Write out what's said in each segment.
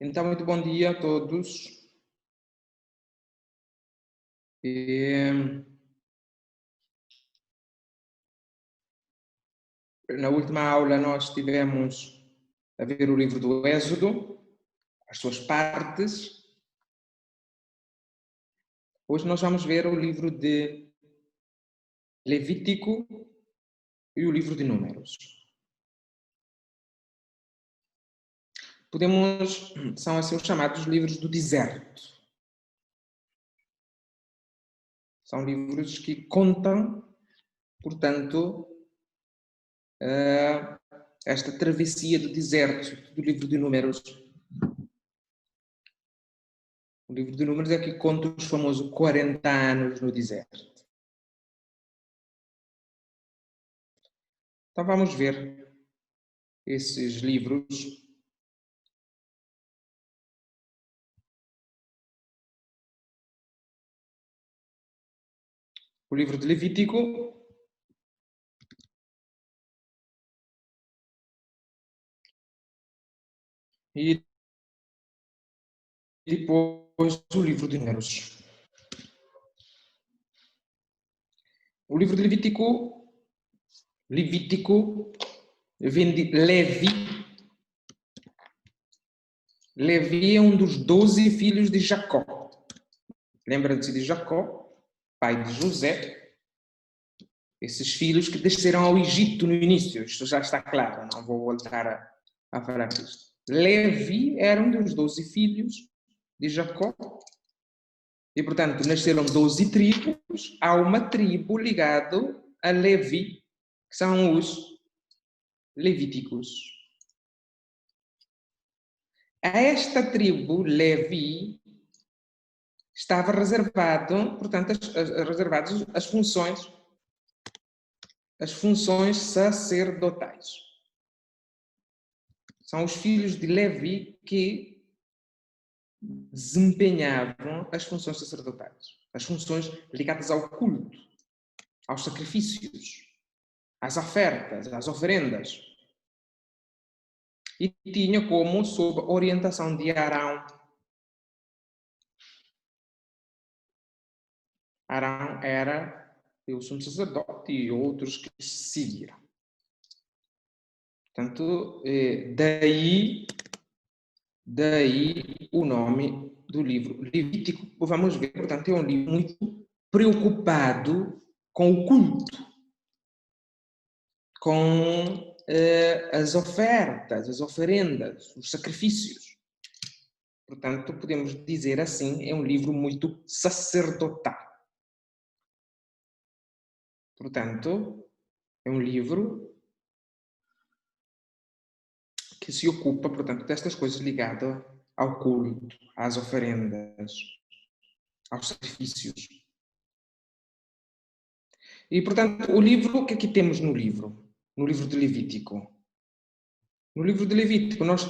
Então, muito bom dia a todos. Na última aula nós estivemos a ver o livro do Êxodo, as suas partes. Hoje nós vamos ver o livro de Levítico e o livro de Números. São assim os chamados livros do deserto. São livros que contam, portanto, esta travessia do deserto do livro de Números. O livro de Números é que conta os famosos 40 anos no deserto. Então vamos ver esses livros. O livro de Levítico e depois o livro de Números. O livro de Levítico vem de Levi. Levi é um dos 12 filhos de Jacó. Lembra-se de Jacó, pai de José? Esses filhos que desceram ao Egito no início. Isto já está claro, não vou voltar a falar disto. Levi era um dos 12 filhos de Jacó. E, portanto, nasceram 12 tribos. Há uma tribo ligada a Levi, que são os levíticos. A esta tribo, Levi, estava reservado, portanto, reservadas as funções sacerdotais. São os filhos de Levi que desempenhavam as funções sacerdotais, as funções ligadas ao culto, aos sacrifícios, às ofertas, às oferendas. E tinha como, sob orientação de Arão. Arão era o sumo sacerdote e outros que seguiram. Portanto, daí o nome do livro Levítico. Vamos ver, portanto, é um livro muito preocupado com o culto, com as ofertas, as oferendas, os sacrifícios. Portanto, podemos dizer assim, é um livro muito sacerdotal. Portanto, é um livro que se ocupa, portanto, destas coisas ligadas ao culto, às oferendas, aos sacrifícios. E, portanto, o livro, o que aqui temos no livro? No livro de Levítico. No livro de Levítico nós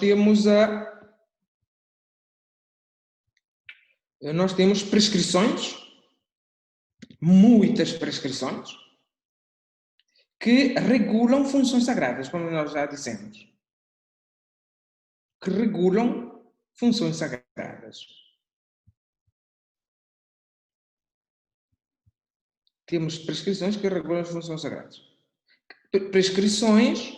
temos prescrições, muitas prescrições, que regulam funções sagradas, como nós já dissemos. Que regulam funções sagradas. Temos prescrições que regulam as funções sagradas. Prescrições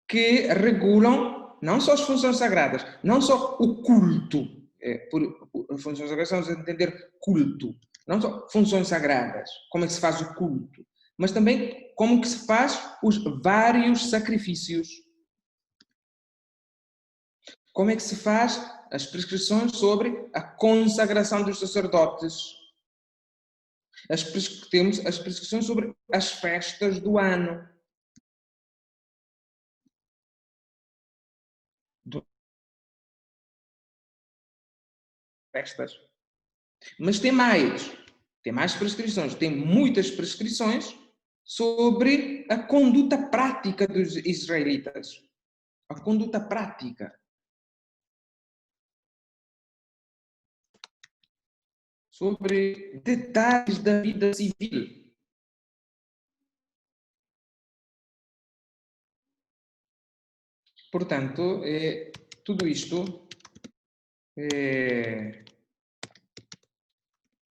que regulam não só as funções sagradas, não só o culto. Por funções sagradas, estamos a entender culto. Não só funções sagradas, como é que se faz o culto, mas também como que se faz os vários sacrifícios. Como é que se faz as prescrições sobre a consagração dos sacerdotes. Temos as prescrições sobre as festas do ano. Festas. Mas tem mais prescrições, tem muitas prescrições sobre a conduta prática dos israelitas. A conduta prática. Sobre detalhes da vida civil. Portanto, tudo isto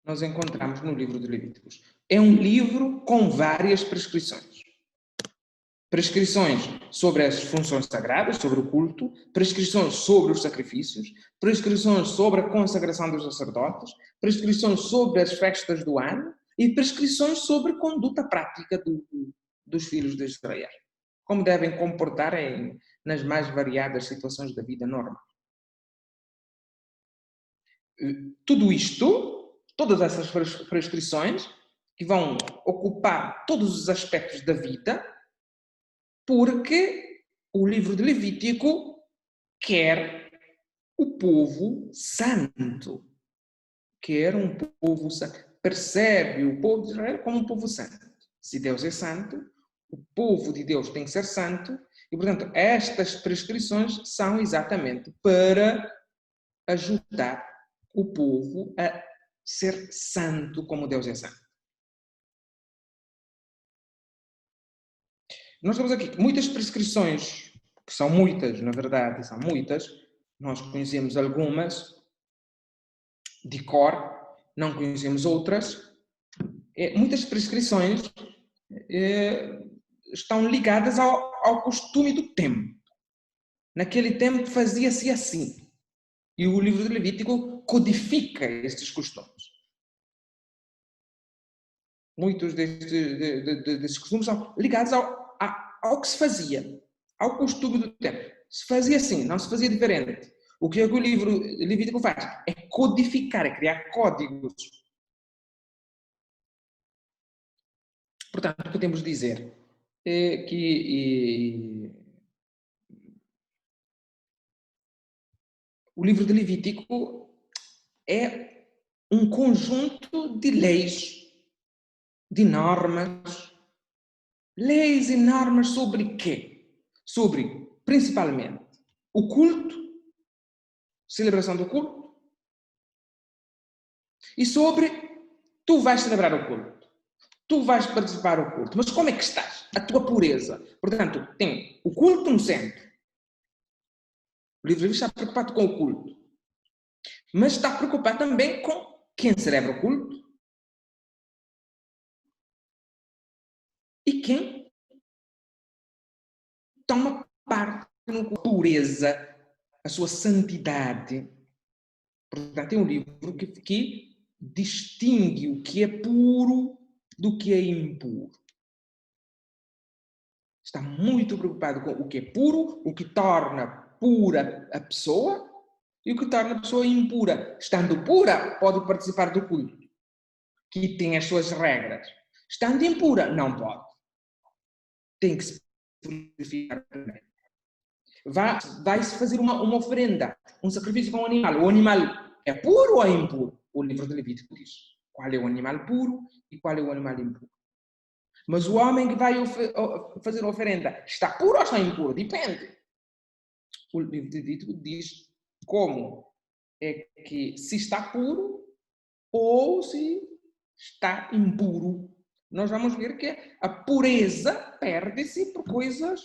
nós encontramos no livro de Levíticos. É um livro com várias prescrições. Prescrições sobre as funções sagradas, sobre o culto, prescrições sobre os sacrifícios, prescrições sobre a consagração dos sacerdotes, prescrições sobre as festas do ano e prescrições sobre a conduta prática dos filhos de Israel. Como devem comportar nas mais variadas situações da vida normal. Tudo isto, todas essas prescrições, que vão ocupar todos os aspectos da vida, porque o livro de Levítico quer o povo santo. Quer um povo santo. Percebe o povo de Israel como um povo santo. Se Deus é santo, o povo de Deus tem que ser santo, e, portanto, estas prescrições são exatamente para ajudar o povo a ser santo como Deus é santo. Nós temos aqui muitas prescrições, que são muitas, na verdade, são muitas. Nós conhecemos algumas de cor, não conhecemos outras. Muitas prescrições estão ligadas ao costume do tempo. Naquele tempo fazia-se assim. E o livro de Levítico codifica estes costumes. Muitos destes costumes são ligados ao que se fazia, ao costume do tempo. Se fazia assim, não se fazia diferente. O que é que o livro Levítico faz? É codificar, é criar códigos. Portanto, podemos dizer que o livro de Levítico é um conjunto de leis, de normas. Leis e normas sobre quê? Sobre, principalmente, o culto, celebração do culto, e sobre tu vais celebrar o culto, tu vais participar do culto, mas como é que estás? A tua pureza. Portanto, tem o culto no centro. O livro está preocupado com o culto, mas está preocupado também com quem celebra o culto e quem toma parte na pureza, a sua santidade. Portanto, é um livro que distingue o que é puro do que é impuro. Está muito preocupado com o que é puro, o que torna pura a pessoa e o que torna a pessoa impura. Estando pura, pode participar do culto, que tem as suas regras. Estando impura, não pode. Tem que se purificar também. Vai-se fazer uma oferenda, um sacrifício com um animal. O animal é puro ou é impuro? O livro de Levítico diz qual é o animal puro e qual é o animal impuro. Mas o homem que vai fazer a oferenda está puro ou está impuro? Depende. O livro de Levítico diz como é que se está puro ou se está impuro. Nós vamos ver que a pureza perde-se por coisas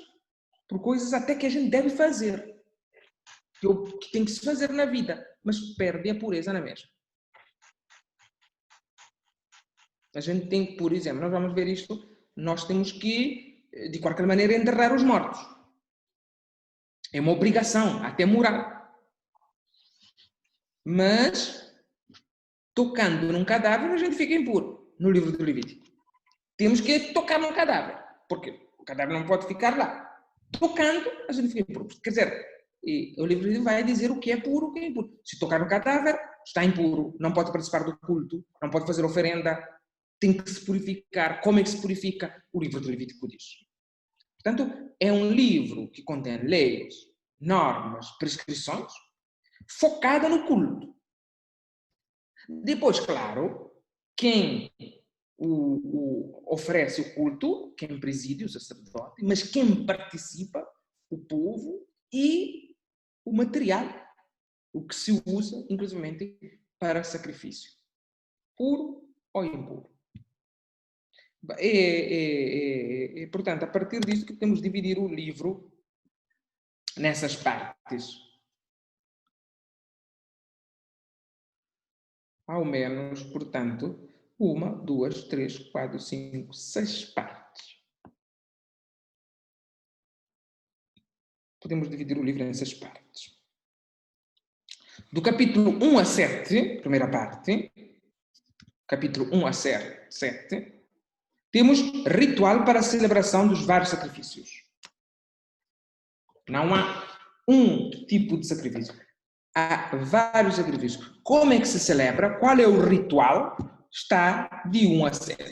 até que a gente deve fazer. Que tem que se fazer na vida, mas perde a pureza na mesma. A gente tem que, por exemplo, nós vamos ver isto, nós temos que, de qualquer maneira, enterrar os mortos. É uma obrigação, até moral. Mas, tocando num cadáver, a gente fica impuro, no livro do Levítico. Temos que tocar num cadáver, porque o cadáver não pode ficar lá. Tocando, a gente fica impuro. Quer dizer, o livro vai dizer o que é puro e o que é impuro. Se tocar no cadáver, está impuro, não pode participar do culto, não pode fazer oferenda, tem que se purificar. Como é que se purifica? O livro do Levítico diz. Portanto, é um livro que contém leis, normas, prescrições, focada no culto. Depois, claro, quem oferece o culto, quem preside, o sacerdote, mas quem participa, o povo e o material, o que se usa, inclusive, para sacrifício, puro ou impuro. Portanto, a partir disso que temos de dividir o livro nessas partes. ao menos, portanto, 1, 2, 3, 4, 5, 6 partes. Podemos dividir o livro em 6 partes. Do capítulo 1 a 7, primeira parte, capítulo 1 a 7, temos ritual para a celebração dos vários sacrifícios. Não há um tipo de sacrifício. Há vários sacrifícios. Como é que se celebra? Qual é o ritual? Está de 1 a 7.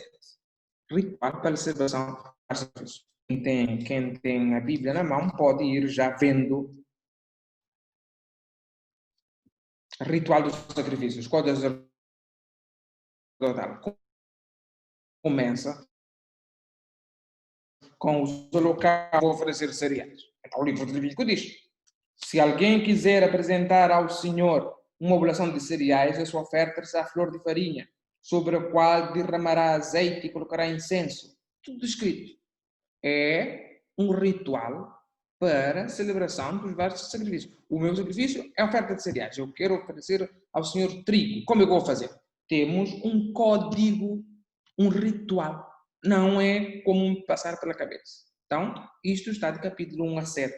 Ritual para a celebração dos vários sacrifícios. Quem tem a Bíblia na mão pode ir já vendo o ritual dos sacrifícios. Começa com os holocaustos a oferecer cereais. Então, o livro de Levítico diz: se alguém quiser apresentar ao Senhor uma oblação de cereais, a sua oferta será flor de farinha, sobre a qual derramará azeite e colocará incenso. Tudo escrito. É um ritual para a celebração dos vários sacrifícios. O meu sacrifício é a oferta de cereais. Eu quero oferecer ao Senhor trigo. Como eu vou fazer? Temos um código, um ritual. Não é como passar pela cabeça. Então, isto está de capítulo 1 a 7.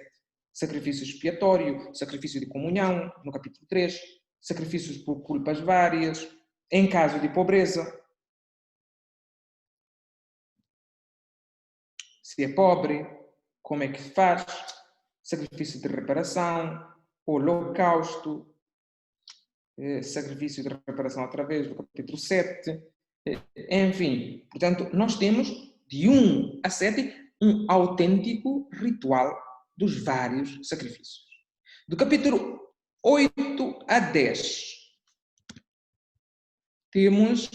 Sacrifício expiatório, sacrifício de comunhão, no capítulo 3. Sacrifícios por culpas várias, em caso de pobreza. Se é pobre, como é que faz? Sacrifício de reparação, holocausto, sacrifício de reparação outra vez, do capítulo 7. Enfim, portanto, nós temos de 1 a 7 um autêntico ritual dos vários sacrifícios. Do capítulo 8 a 10, temos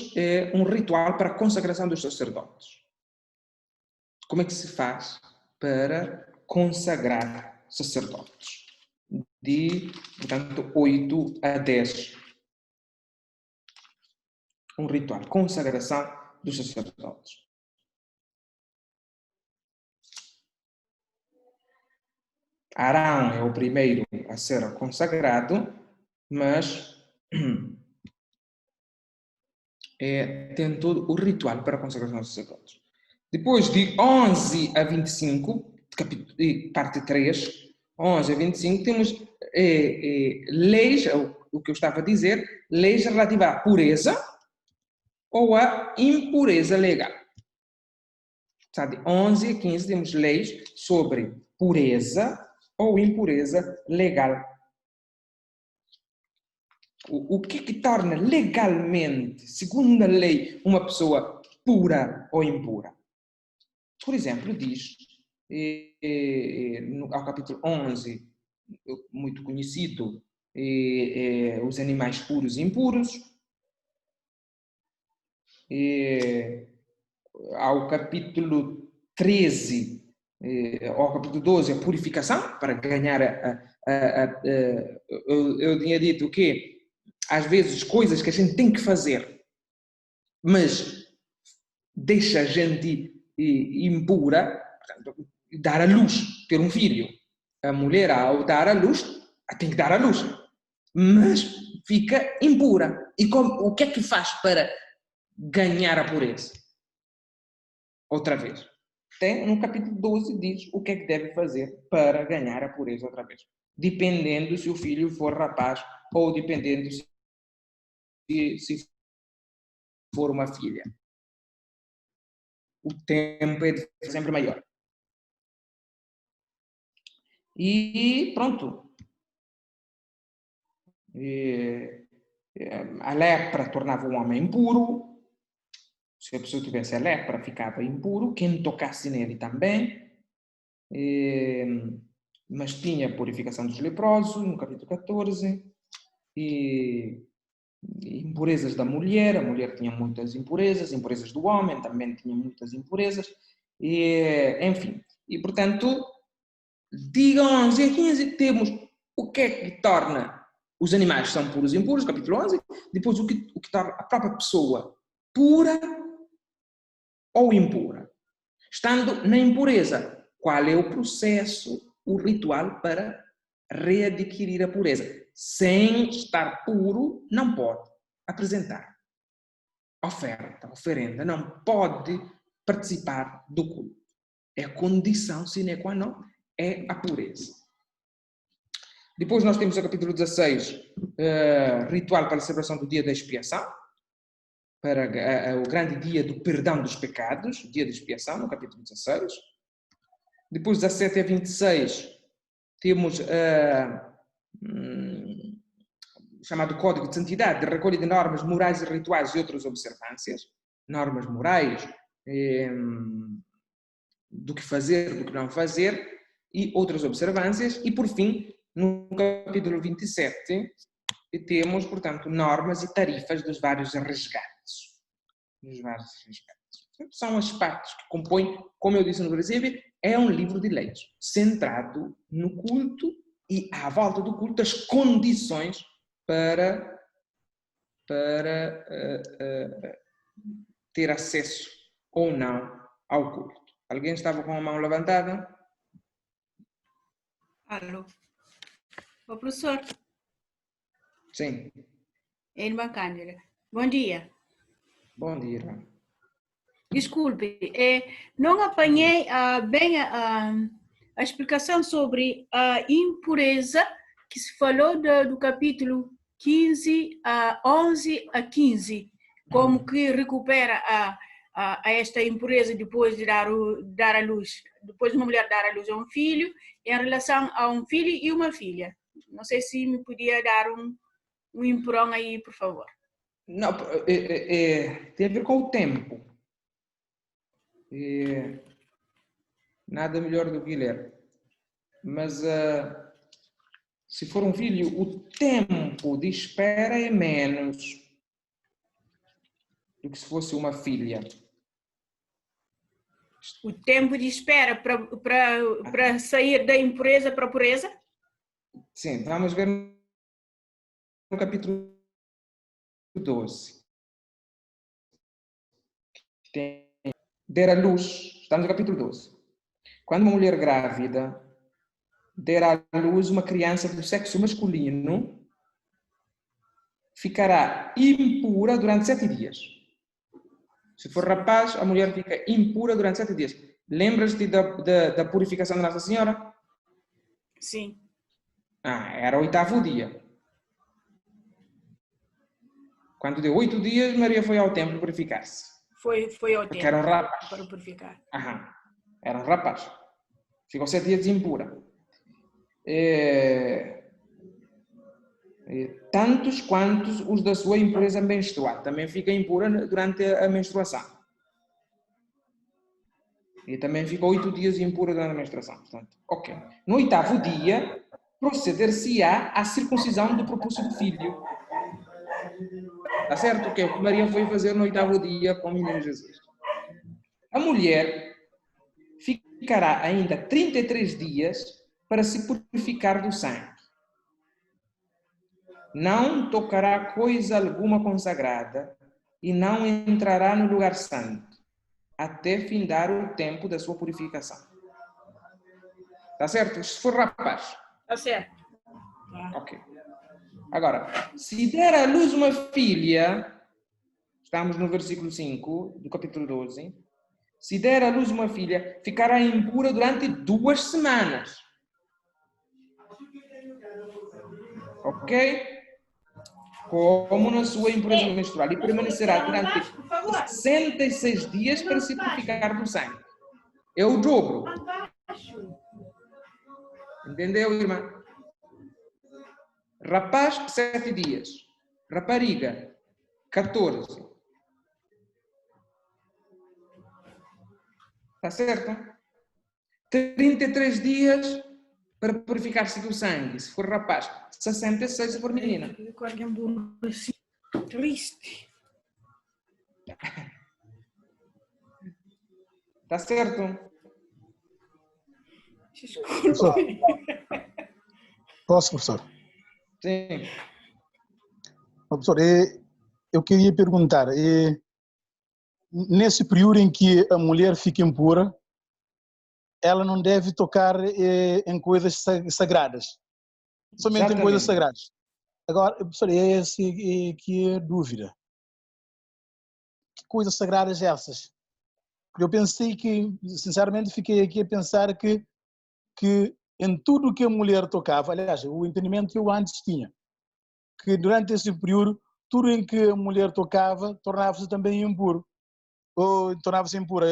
um ritual para a consagração dos sacerdotes. Como é que se faz para consagrar sacerdotes? De, portanto, 8 a 10. Um ritual, consagração dos sacerdotes. Arão é o primeiro a ser consagrado, mas tem todo o ritual para a consagração dos sacerdotes. Depois de 11 a 25, parte 3, 11 a 25, temos leis, o que eu estava a dizer, leis relativas à pureza ou à impureza legal. De 11 a 15 temos leis sobre pureza ou impureza legal. O que torna legalmente, segundo a lei, uma pessoa pura ou impura? Por exemplo, diz, ao capítulo 11, muito conhecido, os animais puros e impuros. Ao capítulo 13, ao capítulo 12, a purificação, para ganhar eu tinha dito o quê? Às vezes, coisas que a gente tem que fazer, mas deixa a gente impura, portanto, dar à luz, ter um filho. A mulher, ao dar à luz, tem que dar à luz, mas fica impura. E o que é que faz para ganhar a pureza? Outra vez. No capítulo 12 diz o que é que deve fazer para ganhar a pureza outra vez. Dependendo se o filho for rapaz ou dependendo se for uma filha. O tempo é sempre maior. E pronto. A lepra tornava um homem impuro. Se a pessoa tivesse a lepra, ficava impuro. Quem tocasse nele também. Mas tinha a purificação dos leprosos, no capítulo 14. E impurezas da mulher. A mulher tinha muitas impurezas. Impurezas do homem também tinha muitas impurezas. Enfim. E, portanto, de 11 a 15 temos o que é que torna os animais são puros e impuros, capítulo 11. Depois o que torna a própria pessoa pura ou impura. Estando na impureza, qual é o processo, o ritual para readquirir a pureza? Sem estar puro, não pode. apresentar oferta, oferenda, não pode participar do culto. É a condição sine qua non, é a pureza. Depois nós temos o capítulo 16, ritual para a celebração do dia da expiação, para o grande dia do perdão dos pecados, dia da expiação, no capítulo 16. Depois, 17 a 26, temos chamado Código de Santidade, de recolha de normas morais e rituais e outras observâncias, normas morais, do que fazer, do que não fazer, e outras observâncias. E, por fim, no capítulo 27, temos, portanto, normas e tarifas dos vários resgates. São as partes que compõem, como eu disse no princípio, é um livro de leis, centrado no culto e à volta do culto, as condições para ter acesso ou não ao culto. Alguém estava com a mão levantada? Alô. Ô, professor. Sim. Irmã Cândida. Bom dia. Bom dia, irmã. Desculpe, não apanhei bem a explicação sobre a impureza que se falou do capítulo 15, 11 a 15, como que recupera a esta impureza depois de dar a luz, depois de uma mulher dar a luz a um filho, em relação a um filho e uma filha. Não sei se me podia dar um empurrão aí, por favor. Não, tem a ver com o tempo. Nada melhor do que ler. Mas se for um filho, o tempo de espera é menos do que se fosse uma filha. O tempo de espera para sair da impureza para a pureza? Sim, vamos ver no capítulo 12. Der a luz, estamos no capítulo 12. Quando uma mulher grávida der à luz uma criança do sexo masculino, ficará impura durante 7 dias. Se for rapaz, a mulher fica impura durante 7 dias. Lembras-te da purificação da Nossa Senhora? Sim. Era o 8º dia. Quando deu 8 dias, Maria foi ao templo purificar-se. Foi ao templo era um rapaz. para purificar. Era um rapaz. Ficou 7 dias impura. Tantos quantos os da sua impureza menstrual. Também fica impura durante a menstruação. E também fica 8 dias impura durante a menstruação. Portanto, ok. No 8º dia, proceder-se-á à circuncisão do propúcio do filho. Está certo? O que Maria foi fazer no 8º dia com o menino Jesus. A mulher ficará ainda 33 dias para se purificar do sangue. Não tocará coisa alguma consagrada e não entrará no lugar santo, até findar o tempo da sua purificação. Está certo? Se for rapaz. Está certo. Ok. Agora, se der à luz uma filha, estamos no versículo 5 do capítulo 12, se der à luz uma filha, ficará impura durante 2 semanas. Ok? Como na sua impureza menstrual, e permanecerá durante 66 dias para se purificar do sangue. É o dobro. Entendeu, irmã? Rapaz, 7 dias. Rapariga, 14. Está certo? 33 dias para purificar-se do sangue, se for rapaz. 66 se for menina. Triste. Está certo? Professor. Posso, professor? Sim. Professor, eu queria perguntar, nesse período em que a mulher fica impura, ela não deve tocar em coisas sagradas, somente em coisas sagradas. Agora, professor, é essa aqui a dúvida. Que coisas sagradas essas? Eu pensei que, sinceramente, fiquei aqui a pensar que em tudo que a mulher tocava, aliás, o entendimento que eu antes tinha, que durante esse período, tudo em que a mulher tocava tornava-se também impuro, ou tornava-se impura,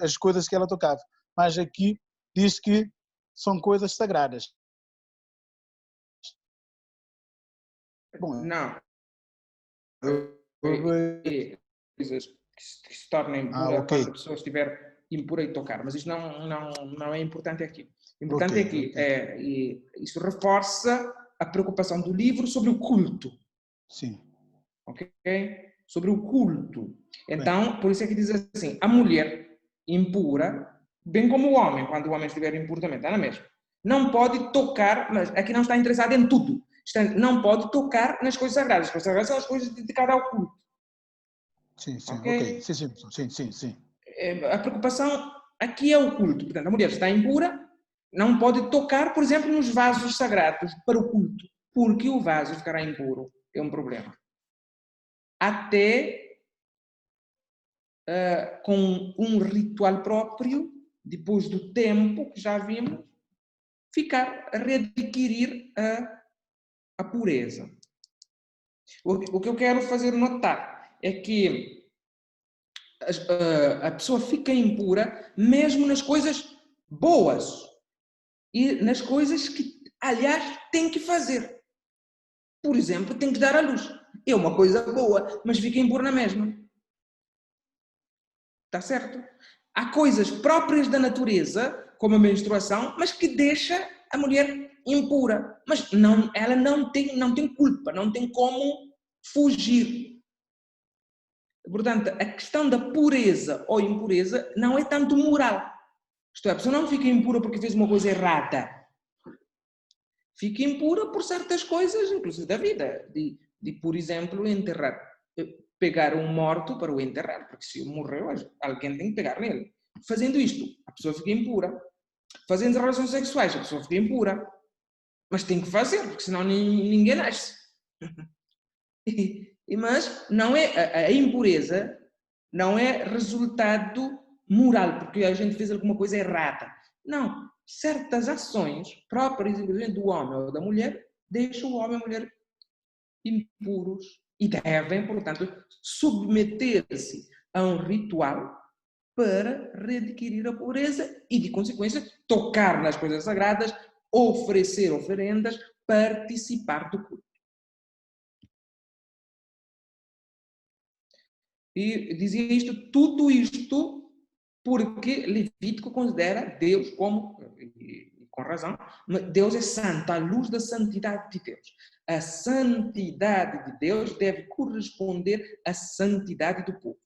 as coisas que ela tocava. Mas aqui diz que são coisas sagradas. Bom, Não. Coisas que se tornem impura ok. quando a pessoa estiver impura e tocar, mas isso não é importante aqui. O importante Ok, é que ok. isso reforça a preocupação do livro sobre o culto, Sim. ok? Sobre o culto. Bem, Então, por isso é que diz assim, a mulher impura, bem como o homem, quando o homem estiver impuro também, está na mesma. Não pode tocar, mas aqui não está interessado em tudo. Não pode tocar nas coisas sagradas. As coisas sagradas são as coisas dedicadas ao culto. sim, sim, Ok? ok. Sim, sim, sim, sim, sim. A preocupação aqui é o culto. Portanto, a mulher está impura, não pode tocar, por exemplo, nos vasos sagrados para o culto, porque o vaso ficará impuro. É um problema. Até com um ritual próprio, depois do tempo que já vimos, ficar a readquirir a pureza. O que eu quero fazer notar é que a pessoa fica impura mesmo nas coisas boas e nas coisas que, aliás, tem que fazer. Por exemplo, tem que dar à luz. É uma coisa boa, mas fica impura na mesma. Está certo? Há coisas próprias da natureza, como a menstruação, mas que deixa a mulher impura. Mas não, ela não tem culpa, não tem como fugir. Portanto, a questão da pureza ou impureza não é tanto moral. Isto é, a pessoa não fica impura porque fez uma coisa errada. Fica impura por certas coisas, inclusive da vida. De por exemplo, enterrar, pegar um morto para o enterrar, porque se morreu, alguém tem que pegar nele. Fazendo isto, a pessoa fica impura. Fazendo relações sexuais, a pessoa fica impura. Mas tem que fazer, porque senão ninguém nasce. Mas não é, a impureza não é resultado moral, porque a gente fez alguma coisa errada. Não. Certas ações próprias, inclusive do homem ou da mulher, deixam o homem e a mulher impuros e devem, portanto, submeter-se a um ritual para readquirir a pureza e, de consequência, tocar nas coisas sagradas, oferecer oferendas, participar do culto. E dizia tudo isto porque Levítico considera Deus como, e com razão, Deus é santo, à luz da santidade de Deus. A santidade de Deus deve corresponder à santidade do povo.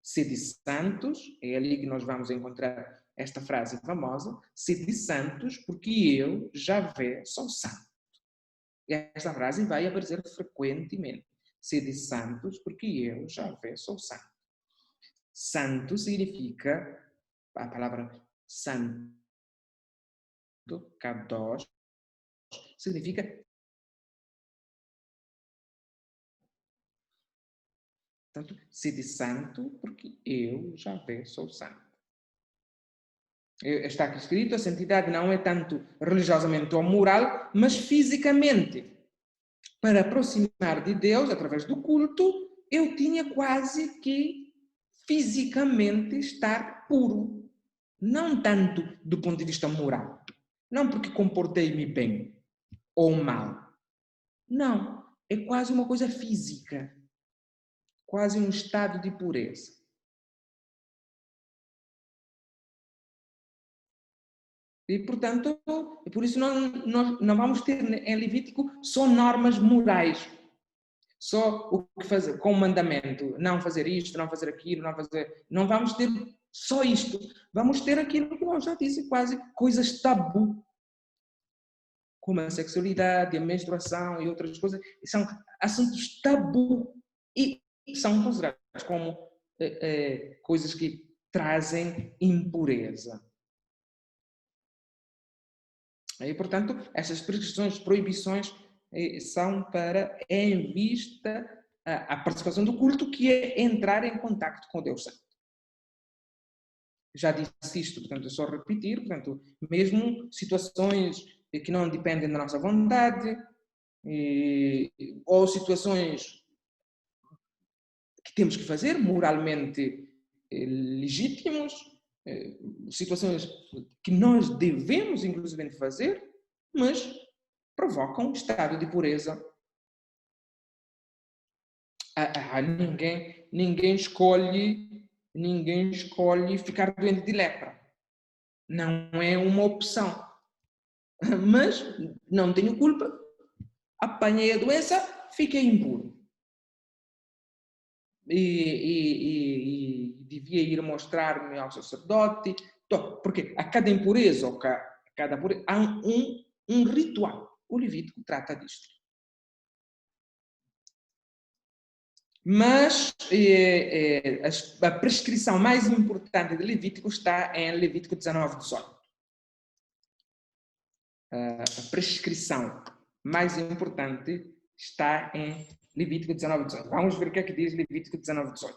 Sede santos, é ali que nós vamos encontrar esta frase famosa, sede santos porque eu, Javé, sou santo. E esta frase vai aparecer frequentemente. Sede santos porque eu, Javé, sou santo. Santo significa, a palavra santo, kadosh, significa portanto, sede santo porque eu, Javé, sou santo. Está aqui escrito, a santidade não é tanto religiosamente ou moral, mas fisicamente. Para aproximar de Deus, através do culto, eu tinha quase que fisicamente estar puro. Não tanto do ponto de vista moral. Não porque comportei-me bem ou mal. Não. É quase uma coisa física. Quase um estado de pureza. E, portanto, por isso nós não vamos ter em Levítico só normas morais. Só o que fazer, com o mandamento, não fazer isto, não fazer aquilo, não fazer. Não vamos ter só isto. Vamos ter aquilo que eu já disse, quase coisas tabu. Como a sexualidade, a menstruação e outras coisas. São assuntos tabu e são considerados como coisas que trazem impureza. E, portanto, essas prescrições, proibições, são para, em vista a participação do culto, que é entrar em contacto com Deus Santo. Já disse isto, portanto, é só repetir, portanto, mesmo situações que não dependem da nossa vontade, ou situações que temos que fazer, moralmente legítimos, situações que nós devemos, inclusive, fazer, mas provocam um estado de pureza. Ninguém escolhe ficar doente de lepra. Não é uma opção. Mas não tenho culpa. Apanhei a doença, fiquei impuro. E devia ir mostrar-me ao sacerdote. Porque a cada impureza, ou cada pureza, há um ritual. O Levítico trata disto. Mas a prescrição mais importante de Levítico está em Levítico 19:18. A prescrição mais importante está em Levítico 19:18. Vamos ver o que é que diz Levítico 19:18.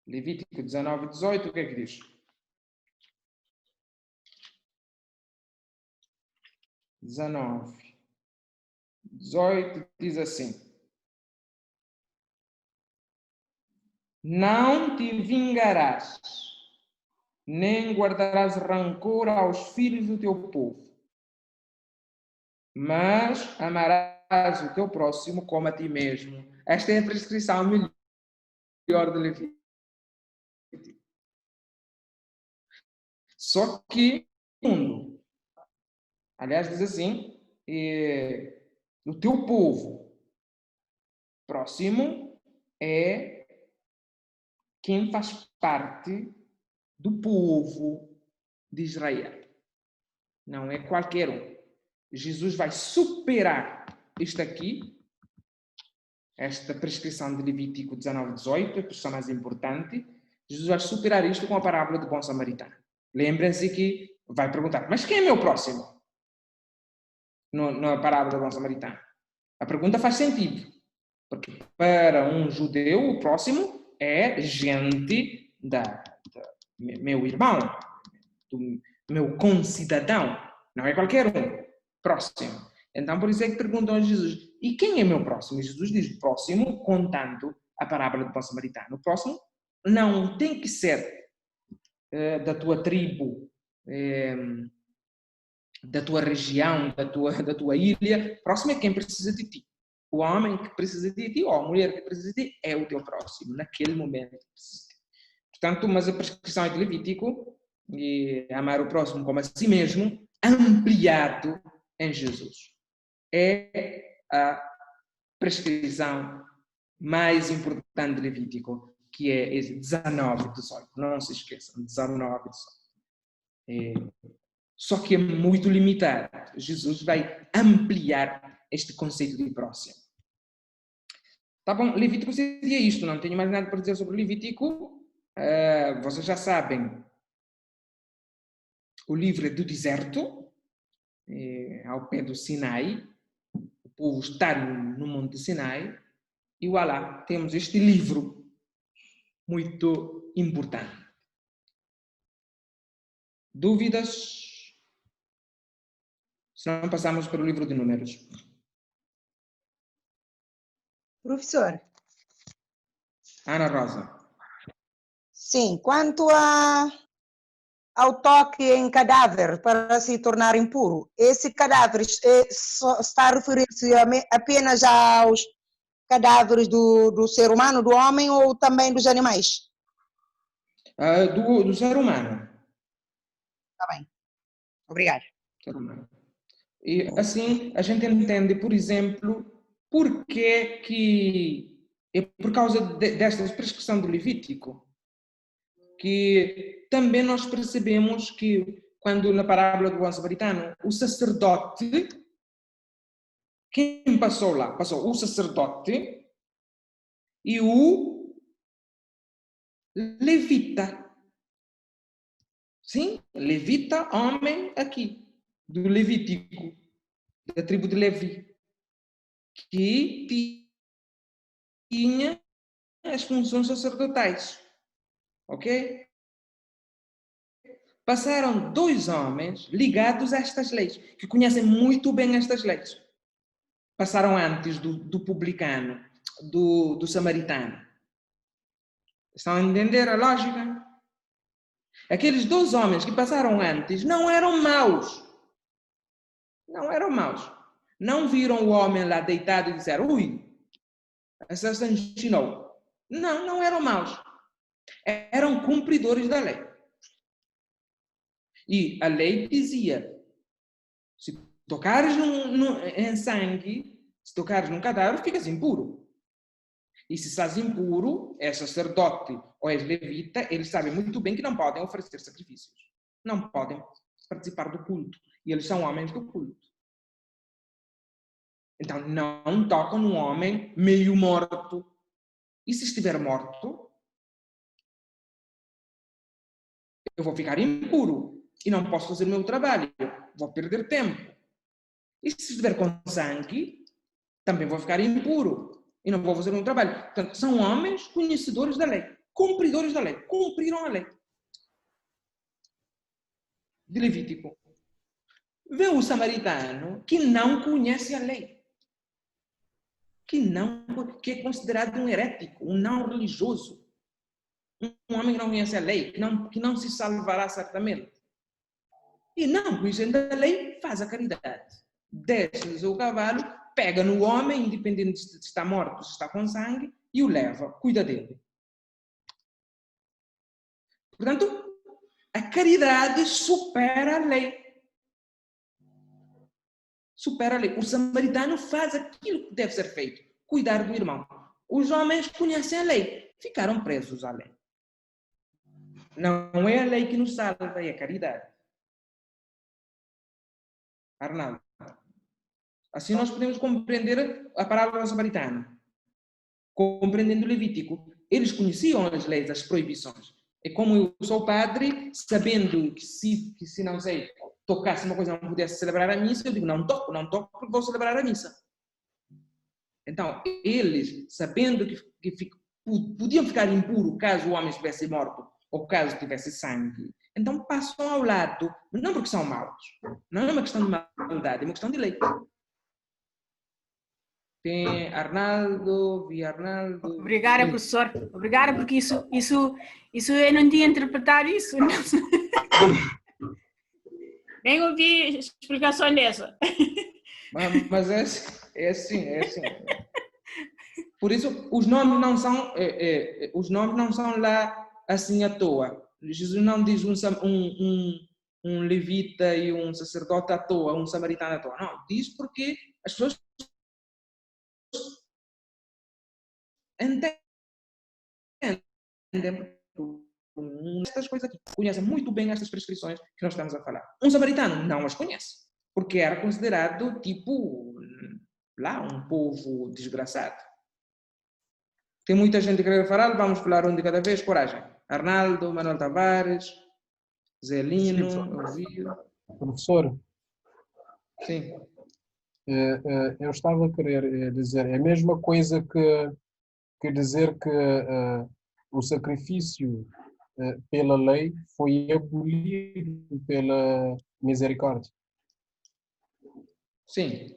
Levítico 19:18, o que é que diz? 19:18 diz assim: não te vingarás, nem guardarás rancor aos filhos do teu povo, mas amarás o teu próximo como a ti mesmo. Esta é a prescrição melhor de Levítico. Só que, aliás, diz assim, o teu povo próximo é quem faz parte do povo de Israel. Não é qualquer um. Jesus vai superar isto aqui, esta prescrição de Levítico 19:18, a prescrição mais importante. Jesus vai superar isto com a parábola do bom samaritano. Lembrem-se que vai perguntar, mas quem é meu próximo? Na parábola do bom samaritano. A pergunta faz sentido, porque para um judeu o próximo é gente meu irmão, do meu concidadão, não é qualquer um, próximo. Então por isso é que perguntam a Jesus, e quem é meu próximo? E Jesus diz próximo, contando a parábola do bom samaritano. O próximo não tem que ser da tua tribo, da tua região, da tua ilha. Próximo é quem precisa de ti. O homem que precisa de ti, ou a mulher que precisa de ti, é o teu próximo, naquele momento. Portanto, mas a prescrição é de Levítico, e amar o próximo como a si mesmo, ampliado em Jesus. É a prescrição mais importante de Levítico, que é 19:18. Não se esqueçam, 19:18. Só que é muito limitado. Jesus vai ampliar este conceito de próximo. Tá bom, Levítico seria isto, não tenho mais nada para dizer sobre Levítico. Vocês já sabem, o livro é do deserto, ao pé do Sinai. O povo está no Monte Sinai. E voilà, temos este livro muito importante. Dúvidas? Se não, passamos para o livro de Números. Professor. Ana Rosa. Sim, quanto ao toque em cadáver para se tornar impuro, esse cadáver está a referir-se apenas aos cadáveres do ser humano, do homem, ou também dos animais? Do ser humano. Está bem. Obrigada. Ser humano. E assim a gente entende, por exemplo, porque que é por causa desta prescrição do Levítico que também nós percebemos que quando na parábola do bom samaritano o sacerdote, quem passou lá? Passou o sacerdote e o levita. Sim, levita, homem aqui, do Levítico, da tribo de Levi, que tinha as funções sacerdotais, ok? Passaram 2 homens ligados a estas leis, que conhecem muito bem estas leis. Passaram antes do publicano, do samaritano. Estão a entender a lógica? Aqueles 2 homens que passaram antes não eram maus. Não eram maus. Não viram o homem lá deitado e disseram, ui, assassinou. Não, não eram maus. Eram cumpridores da lei. E a lei dizia, se tocares em sangue, se tocares num cadáver, ficas impuro. E se estás impuro, é sacerdote ou és levita, eles sabem muito bem que não podem oferecer sacrifícios. Não podem participar do culto. E eles são homens do culto. Então, não tocam num homem meio morto. E se estiver morto, eu vou ficar impuro. E não posso fazer o meu trabalho. Vou perder tempo. E se estiver com sangue, também vou ficar impuro. E não vou fazer o meu trabalho. Portanto, são homens conhecedores da lei. Cumpridores da lei. Cumpriram a lei. De Levítico. Vê o samaritano que não conhece a lei. Que é considerado um herético, um não religioso. Um homem que não conhece a lei, que não se salvará certamente. E não conhecendo a lei, faz a caridade. Desce do seu cavalo, pega no homem, independente se está morto, se está com sangue, e o leva, cuida dele. Portanto, a caridade supera a lei. Supera a lei. O samaritano faz aquilo que deve ser feito, cuidar do irmão. Os homens conhecem a lei, ficaram presos à lei. Não é a lei que nos salva, é a caridade. Arnaldo. Assim nós podemos compreender a parábola do samaritano. Compreendendo o Levítico. Eles conheciam as leis, as proibições. É como eu sou padre, sabendo que se não sei, tocasse uma coisa não pudesse celebrar a missa, eu digo, não toco, porque vou celebrar a missa. Então, eles, sabendo que podiam ficar impuros caso o homem estivesse morto, ou caso tivesse sangue, então passam ao lado, não porque são maus, não é uma questão de maldade, é uma questão de lei. Tem Arnaldo. Obrigada, professor. Obrigada, porque isso eu não tinha interpretado isso. Nem ouvi explicação dessa. Mas é assim. Por isso, os nomes não são lá assim à toa. Jesus não diz um levita e um sacerdote à toa, um samaritano à toa. Não, diz porque as pessoas entendem estas coisas aqui, conhecem muito bem estas prescrições que nós estamos a falar. Um samaritano não as conhece, porque era considerado tipo lá um povo desgraçado. Tem muita gente que quer falar, vamos falar um de cada vez, coragem. Arnaldo, Manuel Tavares, Zelino, Elvio. Professor? Sim. Eu estava a querer dizer, é a mesma coisa que dizer que o sacrifício pela lei foi abolido pela misericórdia. Sim.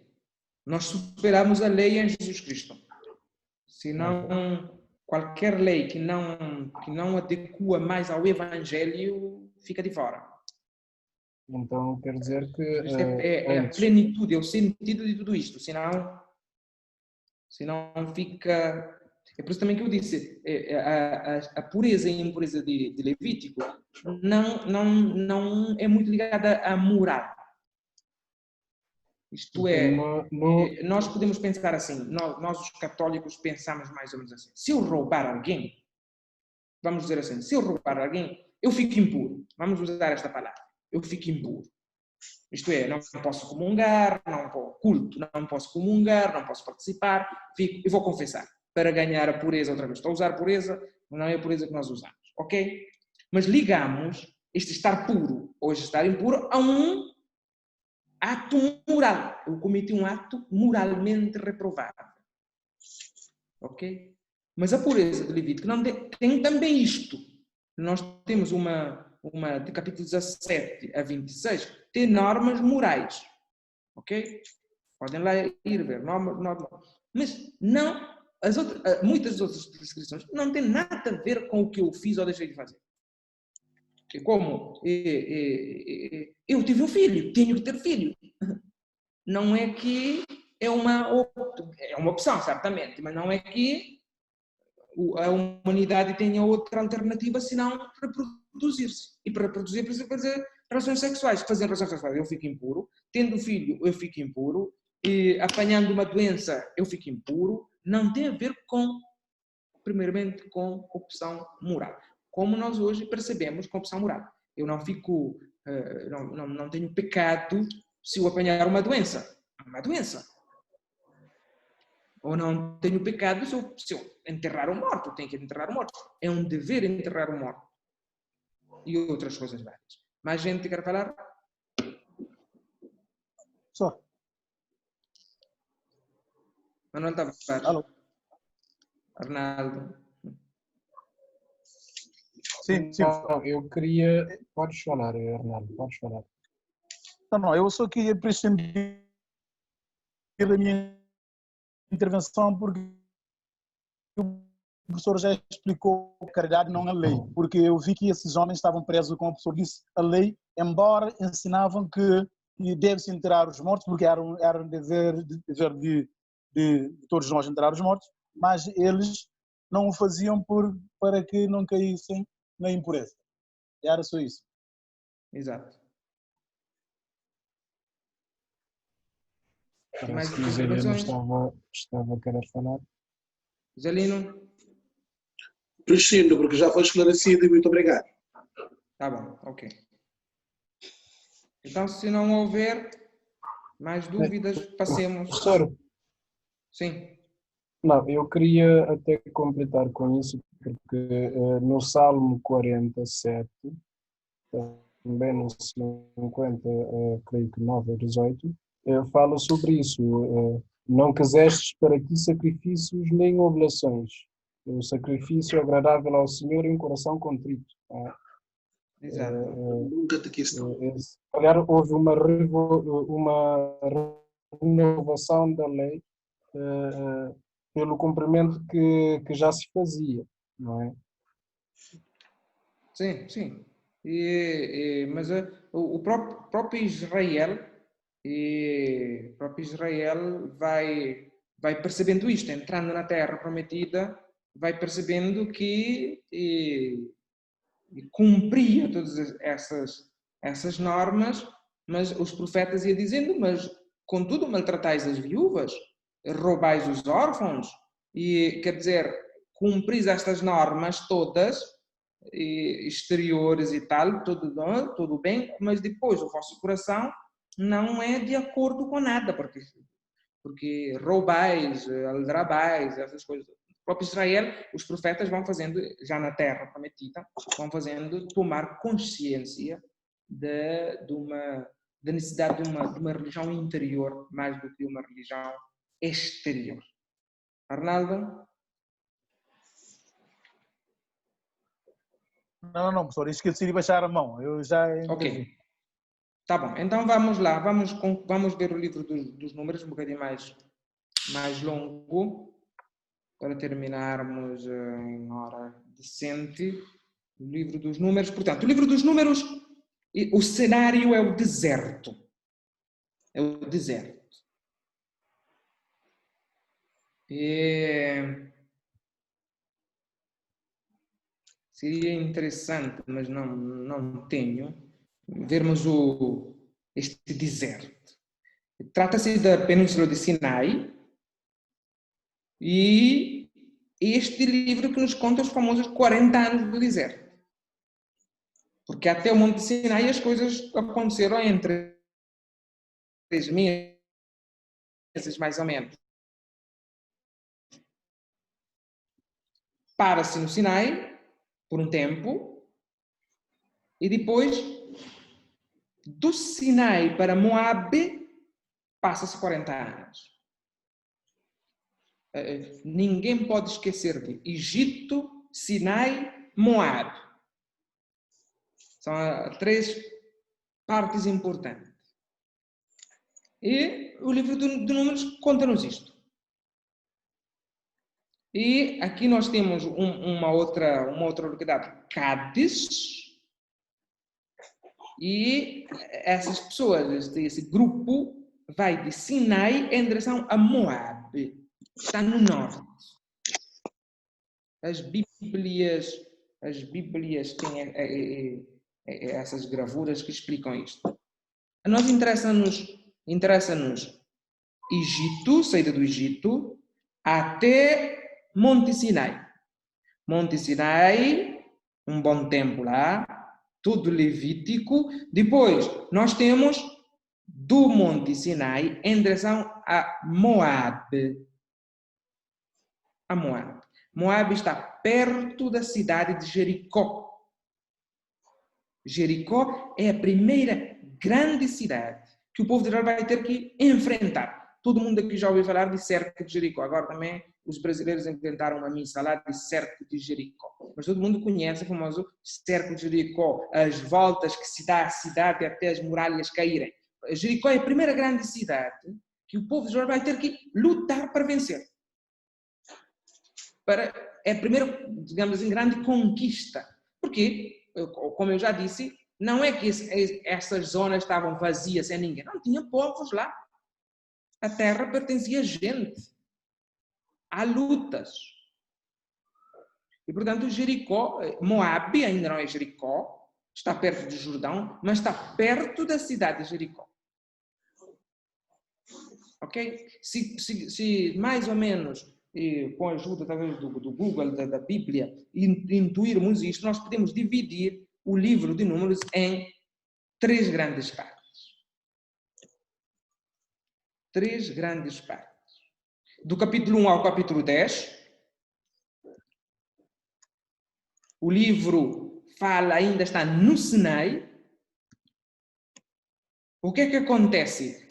Nós superamos a lei em Jesus Cristo. Senão, qualquer lei que não adequa mais ao Evangelho fica de fora. Então, quer dizer que... É a plenitude, é o sentido de tudo isto. Senão fica... É por isso também que eu disse, a pureza e a impureza de Levítico não é muito ligada à moral. Isto é, nós podemos pensar assim, nós os católicos pensamos mais ou menos assim. Se eu roubar alguém, vamos dizer assim, se eu roubar alguém, eu fico impuro. Vamos usar esta palavra. Eu fico impuro. Isto é, não posso comungar, não posso comungar, não posso participar, eu vou confessar para ganhar a pureza outra vez. Estou a usar a pureza, não é a pureza que nós usamos, ok? Mas ligamos este estar puro ou este estar impuro a um ato moral. Eu cometi um ato moralmente reprovável. Ok? Mas a pureza do Levítico não tem também isto. Nós temos uma de capítulo 17 a 26, tem normas morais. Ok? Podem lá ir ver, norma. Mas não, muitas outras prescrições não têm nada a ver com o que eu fiz ou deixei de fazer. É como eu tive um filho, tenho que ter filho. Não é que é uma opção, certamente, mas não é que a humanidade tenha outra alternativa senão reproduzir-se. E para reproduzir precisa fazer relações sexuais. Fazendo relações sexuais eu fico impuro, tendo filho eu fico impuro, e apanhando uma doença eu fico impuro. Não tem a ver primeiramente com opção moral. Como nós hoje percebemos com opção moral. Eu não fico, não tenho pecado se eu apanhar uma doença. Uma doença. Ou não tenho pecado se eu enterrar um morto. Eu tenho que enterrar um morto. É um dever enterrar um morto. E outras coisas várias. Mais gente quer falar? Só. Manuel Tavares. Alô. Arnaldo. Sim. Não, eu queria... Podes falar, Arnaldo, podes falar. Não, eu só queria prescindir da minha intervenção porque o professor já explicou a caridade, não a lei, porque eu vi que esses homens estavam presos, como o professor disse, a lei, embora ensinavam que deve-se enterrar os mortos, porque era um dever de todos nós enterrar os mortos, mas eles não o faziam para que não caíssem na impureza. Era só isso. Exato. Parece que o Zelino estava a querer falar. Zelino? Prescindo, porque já foi esclarecido e muito obrigado. Tá bom, ok. Então, se não houver mais dúvidas, passemos. Professor? Sim. Não, eu queria até completar com isso, porque no Salmo 47, também no 50, creio que 9 ou 18, fala sobre isso. Não quisestes para ti sacrifícios nem oblações. O sacrifício agradável ao Senhor e um coração contrito. Exato. Nunca te quis. Se calhar houve uma renovação da lei pelo cumprimento que já se fazia, não é? Sim, sim. Mas o próprio Israel vai percebendo isto, entrando na Terra Prometida, vai percebendo que cumpria todas essas normas, mas os profetas iam dizendo, mas contudo maltratais as viúvas, roubais os órfãos, e quer dizer, cumpris estas normas todas, exteriores e tal, tudo bem, mas depois o vosso coração não é de acordo com nada, porque roubais, aldrabais, essas coisas. O próprio Israel, os profetas vão fazendo, já na terra prometida, vão fazendo tomar consciência da necessidade de uma religião interior mais do que uma religião exterior. Arnaldo? Não, professor, esqueci de baixar a mão. Eu já Ok. Tá bom, então vamos lá, vamos ver o livro dos números, um bocadinho mais longo, para terminarmos em hora decente. O livro dos números, portanto, o livro dos números, o cenário é o deserto. É o deserto. Seria interessante, mas não tenho, vermos este deserto. Trata-se da Península de Sinai e este livro que nos conta os famosos 40 anos do deserto. Porque até o Monte de Sinai as coisas aconteceram entre 3 meses, mais ou menos. Para-se no Sinai, por um tempo, E depois, do Sinai para Moabe, passa-se 40 anos. Ninguém pode esquecer de Egito, Sinai, Moabe. São 3 partes importantes. E o livro de Números conta-nos isto. E aqui nós temos uma outra localidade, Cádiz. E essas pessoas, esse grupo, vai de Sinai em direção a Moabe. Está no norte. As Bíblias têm essas gravuras que explicam isto. A nós interessa-nos Egito, saída do Egito, até Monte Sinai. Monte Sinai, um bom tempo lá, tudo levítico. Depois, nós temos do Monte Sinai em direção a Moabe. A Moabe. Moabe está perto da cidade de Jericó. Jericó é a primeira grande cidade que o povo de Israel vai ter que enfrentar. Todo mundo aqui já ouviu falar de cerco de Jericó. Agora também os brasileiros inventaram uma missa lá de cerco de Jericó. Mas todo mundo conhece o famoso cerco de Jericó, as voltas que se dá à cidade até as muralhas caírem. Jericó é a primeira grande cidade que o povo de Israel vai ter que lutar para vencer. É a primeira, digamos assim, grande conquista. Porque, como eu já disse, não é que essas zonas estavam vazias sem ninguém. Não tinha povos lá. A terra pertencia a gente. Há lutas. E, portanto, Jericó, Moabe ainda não é Jericó, está perto do Jordão, mas está perto da cidade de Jericó. Ok? Se mais ou menos, com a ajuda talvez do Google, da Bíblia, intuirmos isto, nós podemos dividir o livro de Números em 3 grandes partes. 3 grandes partes. Do capítulo 1 ao capítulo 10, o livro ainda está no Sinai. O que é que acontece?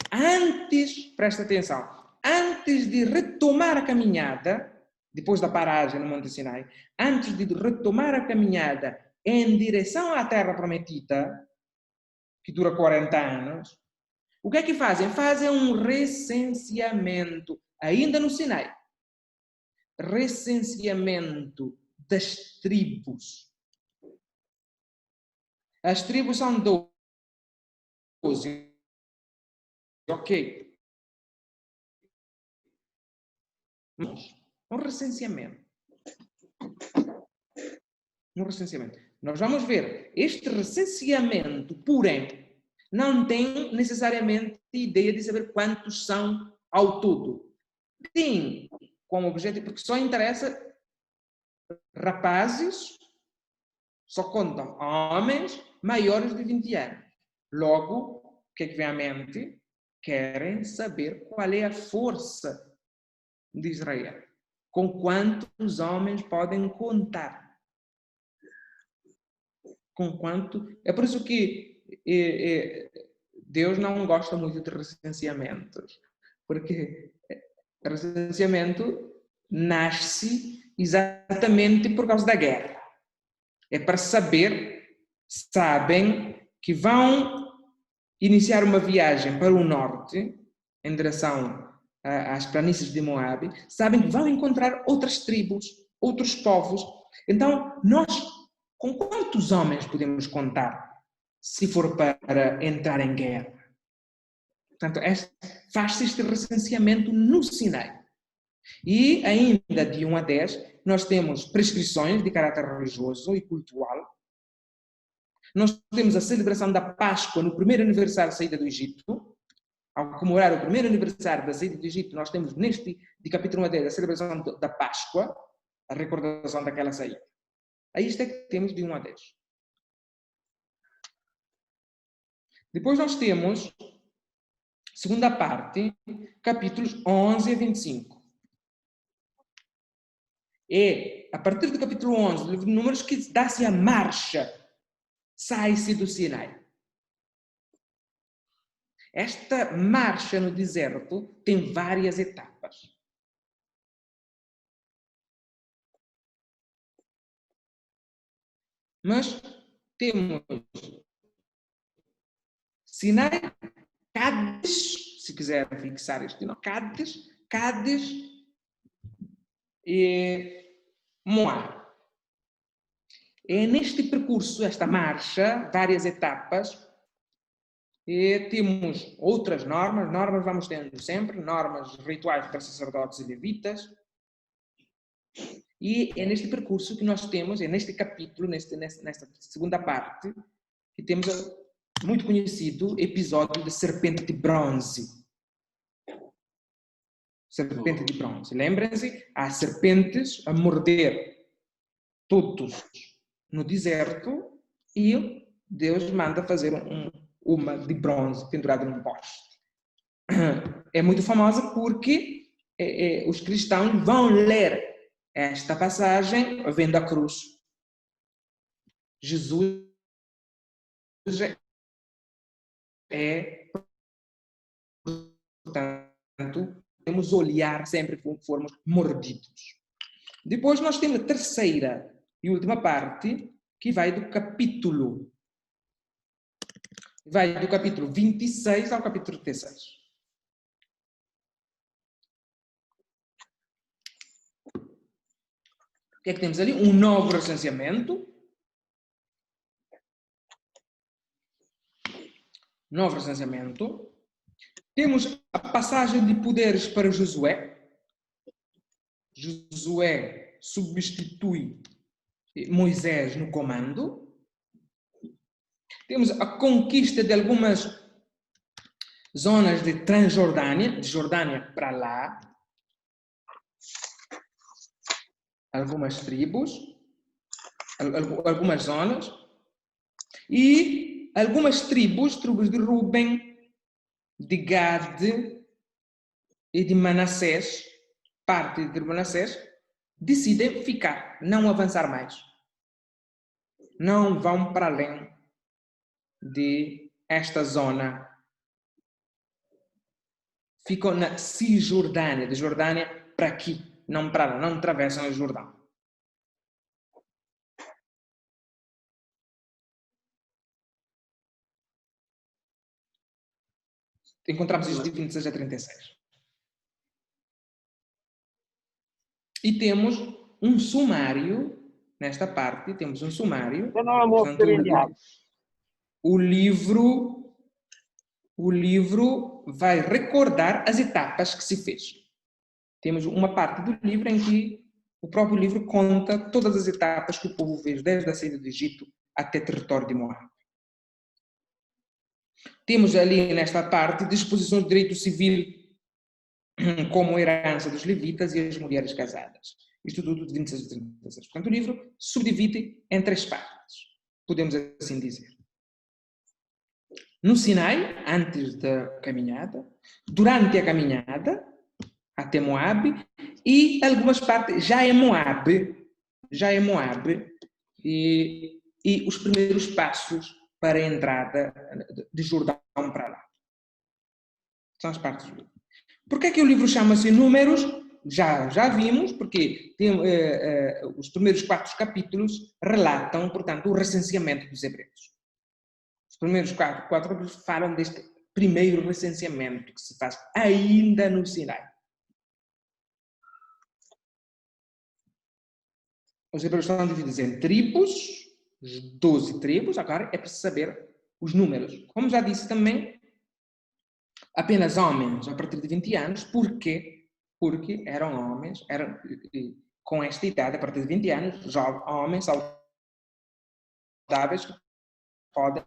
Presta atenção, antes de retomar a caminhada, depois da paragem no Monte Sinai, antes de retomar a caminhada em direção à Terra Prometida, que dura 40 anos, o que é que fazem? Fazem um recenseamento, ainda no Sinai. Recenseamento das tribos. As tribos são 12. Ok. Um recenseamento. Nós vamos ver, este recenseamento, porém, não tem necessariamente ideia de saber quantos são ao todo. Tem como objetivo, porque só interessa rapazes, só contam homens maiores de 20 anos. Logo, o que é que vem à mente? Querem saber qual é a força de Israel. Com quantos homens podem contar. Com quanto... É por isso que Deus não gosta muito de recenseamentos. Porque recenseamento nasce exatamente por causa da guerra. É para sabem que vão iniciar uma viagem para o norte, em direção às planícies de Moabe, sabem que vão encontrar outras tribos, outros povos. Então, nós, com quantos homens podemos contar se for para entrar em guerra? Portanto, faz-se este recenseamento no Sinai. E ainda de 1 a 10, nós temos prescrições de caráter religioso e cultural. Nós temos a celebração da Páscoa no primeiro aniversário da saída do Egito. Ao comemorar o primeiro aniversário da saída do Egito, nós temos de capítulo 1 a 10, a celebração da Páscoa, a recordação daquela saída. Aí isto é que temos de 1 a 10. Depois nós temos, segunda parte, capítulos 11 a 25. É a partir do capítulo 11 do livro de Números que dá-se a marcha sai-se do Sinai. Esta marcha no deserto tem várias etapas. Mas temos Sinai, Cádiz, se quiser fixar este nome, Cádiz e Moab. É neste percurso, esta marcha, várias etapas, e temos outras normas vamos tendo sempre, normas rituais para sacerdotes e levitas, e é neste percurso que nós temos, é neste capítulo, nesta segunda parte, que temos o muito conhecido episódio da serpente de bronze. Serpente de bronze. Lembrem-se, há serpentes a morder todos no deserto e Deus manda fazer uma de bronze pendurada num poste. É muito famosa porque os cristãos vão ler esta passagem vendo a cruz. Jesus portanto, temos olhar sempre como formos mordidos. Depois nós temos a terceira e última parte, que vai do capítulo 26 ao capítulo 36. O que é que temos ali? Um novo recenseamento. Novo recenseamento. Temos a passagem de poderes para Josué. Josué substitui Moisés no comando. Temos a conquista de algumas zonas de Transjordânia, de Jordânia para lá. Algumas tribos, algumas zonas. E algumas tribos de Ruben, de Gad e de Manassés, parte de Manassés, decidem ficar, não avançar mais. Não vão para além de esta zona. Ficam na Cisjordânia, de Jordânia para aqui, não para lá, não atravessam o Jordão. Encontramos isto de 26 a 36. E temos um sumário, nesta parte, temos um sumário. Portanto, o livro vai recordar as etapas que se fez. Temos uma parte do livro em que o próprio livro conta todas as etapas que o povo fez, desde a saída do Egito até o território de Moab. Temos ali, nesta parte, disposições de direito civil, como a herança dos levitas e as mulheres casadas. Isto tudo de 26 a 36. Portanto, o livro subdivide em 3 partes, podemos assim dizer. No Sinai, antes da caminhada, durante a caminhada, até Moab, e algumas partes já é Moab, e os primeiros passos para a entrada de Jordão para lá. São as partes do livro. Por que é que o livro chama-se Números? Já vimos, porque os primeiros 4 capítulos relatam, portanto, o recenseamento dos hebreus. Os primeiros 4 capítulos falam deste primeiro recenseamento que se faz ainda no Sinai. Os hebreus estão divididos em tribos, 12 tribos, agora é preciso saber os números. Como já disse também, apenas homens a partir de 20 anos, porque eram homens, com esta idade, a partir de 20 anos, homens saudáveis que podem,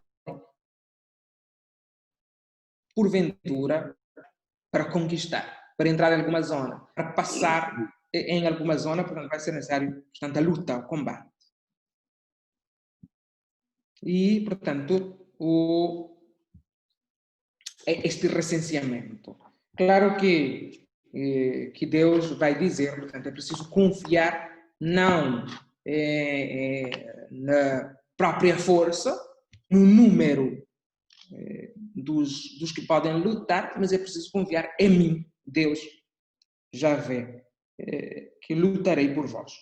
porventura, para conquistar, para entrar em alguma zona, para passar em alguma zona, portanto vai ser necessário, portanto, a luta, o combate. E, portanto, este recenseamento. Claro que Deus vai dizer, portanto, é preciso confiar não na própria força, no número dos que podem lutar, mas é preciso confiar em mim, Deus, Javé, que lutarei por vós.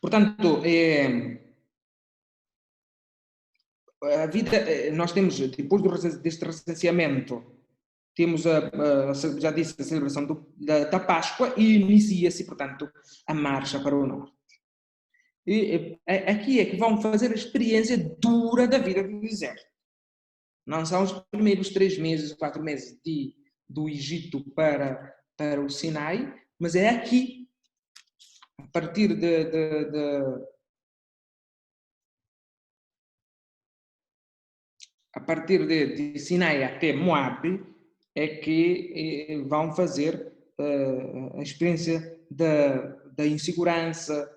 Portanto, a vida, nós temos, depois deste recenseamento, temos, já disse, a celebração da Páscoa e inicia-se, portanto, a marcha para o norte. E aqui é que vão fazer a experiência dura da vida do deserto. Não são os primeiros 3 meses, 4 meses do Egito para o Sinai, mas é aqui, a partir de Sinai até Moab, é que vão fazer a experiência da insegurança,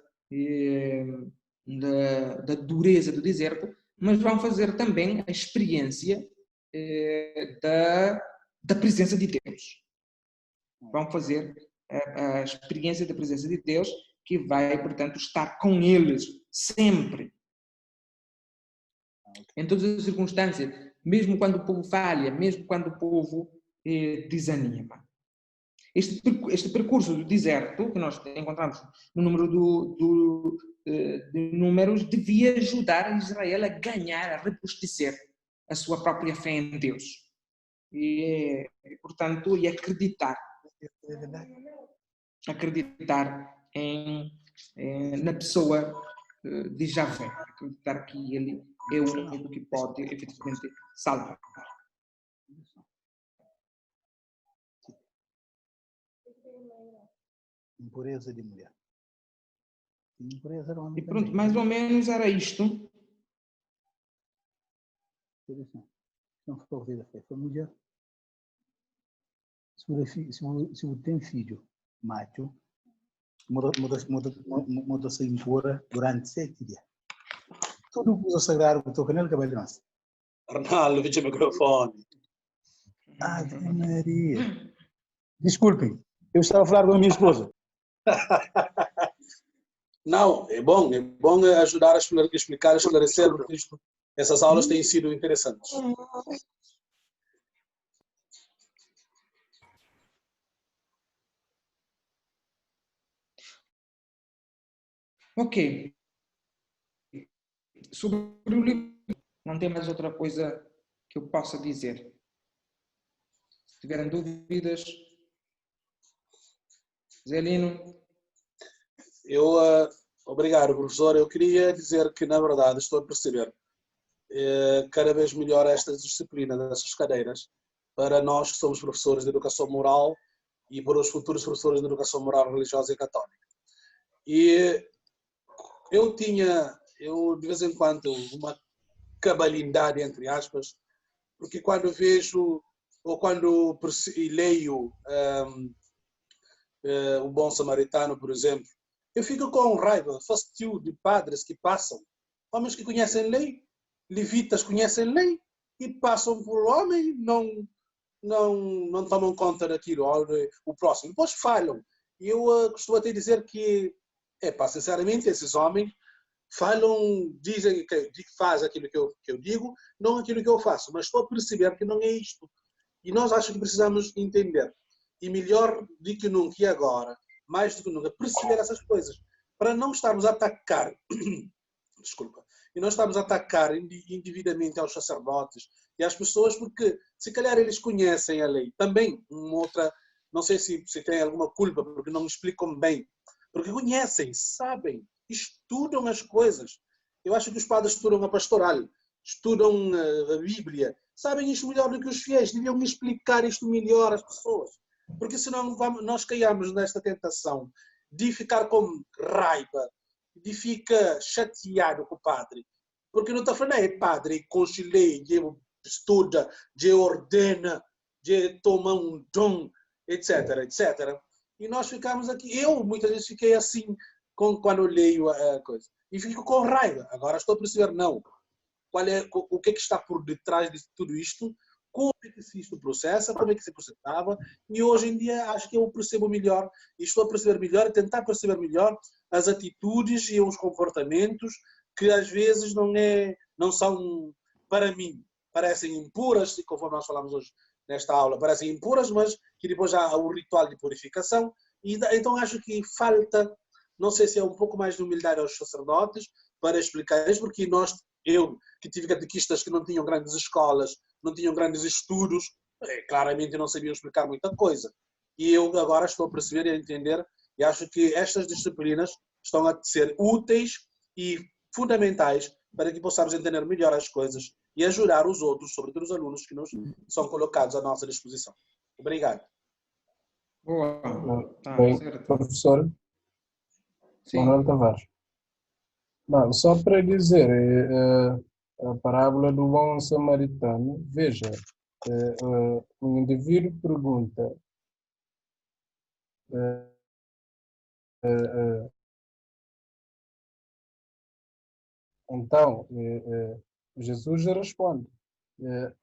da dureza do deserto, mas vão fazer também a experiência da presença de Deus. Vão fazer a experiência da presença de Deus, que vai, portanto, estar com eles sempre. Em todas as circunstâncias, mesmo quando o povo falha, mesmo quando o povo desanima. Este percurso do deserto, que nós encontramos no número de números, devia ajudar Israel a ganhar, a rebustecer a sua própria fé em Deus. E, portanto, e acreditar na pessoa de Javé, acreditar que ele é o único que pode efetivamente salvar. Impureza de mulher. Impureza de homem. E pronto, mais ou menos era isto. Não foi corrida, foi mulher. Se o tem filho, macho, muda-se impura durante 7 dias. Tudo que usa sagrado que toca nele, cabelo nosso. Arnaldo, vinte microfone. Ave Maria. Desculpem, eu estava a falar com a minha esposa. Não, é bom ajudar a explicar, esclarecer, porque essas aulas têm sido interessantes. Ok. Sobre o livro, não tem mais outra coisa que eu possa dizer. Se tiverem dúvidas, Zelino. Obrigado, professor. Eu queria dizer que, na verdade, estou a perceber cada vez melhor esta disciplina dessas cadeiras para nós que somos professores de educação moral e para os futuros professores de educação moral religiosa e católica. E eu de vez em quando, uma cabalidade, entre aspas, porque quando vejo ou quando leio o Bom Samaritano, por exemplo, eu fico com raiva, fastio de padres que passam, homens que conhecem lei, levitas conhecem lei e passam por homem, não tomam conta daquilo, o próximo. Depois falham. E eu costumo até dizer que, sinceramente, esses homens falam, dizem que fazem aquilo que eu digo, não aquilo que eu faço, mas estou a perceber que não é isto. E nós acho que precisamos entender. E melhor do que nunca e agora, mais do que nunca, perceber essas coisas, para não estarmos a atacar, desculpa, e não estarmos a atacar indevidamente aos sacerdotes e às pessoas, porque se calhar eles conhecem a lei. Também, não sei se tem alguma culpa, porque não me explicam bem, porque conhecem, sabem, estudam as coisas. Eu acho que os padres estudam a pastoral, estudam a Bíblia, sabem isto melhor do que os fiéis, deviam explicar isto melhor às pessoas. Porque senão nós caímos nesta tentação de ficar com raiva, de ficar chateado com o padre. Porque não está falando, padre, concilei, estuda, ordena, toma um dom, etc, etc. E nós ficamos aqui, eu muitas vezes fiquei assim quando eu leio a coisa. E fico com raiva. Agora estou a perceber, não. O que é que está por detrás de tudo isto? como é que se isto processa, como é que se processava, e hoje em dia acho que eu percebo melhor, e estou a perceber melhor, a tentar perceber melhor as atitudes e os comportamentos que às vezes não são, para mim, parecem impuras, e conforme nós falamos hoje nesta aula, parecem impuras, mas que depois há o ritual de purificação, e então acho que falta, não sei se é um pouco mais de humildade aos sacerdotes para explicar isso, porque eu que tive catequistas que não tinham grandes escolas, não tinham grandes estudos, claramente não sabiam explicar muita coisa. E eu agora estou a perceber e a entender, e acho que estas disciplinas estão a ser úteis e fundamentais para que possamos entender melhor as coisas e ajudar os outros, sobretudo os alunos que nos são colocados à nossa disposição. Obrigado. Boa. Tá, Bem, certo. professor Sim. Manuel Tavares. Não, só para dizer, a parábola do bom samaritano, veja, o indivíduo pergunta, então, Jesus responde,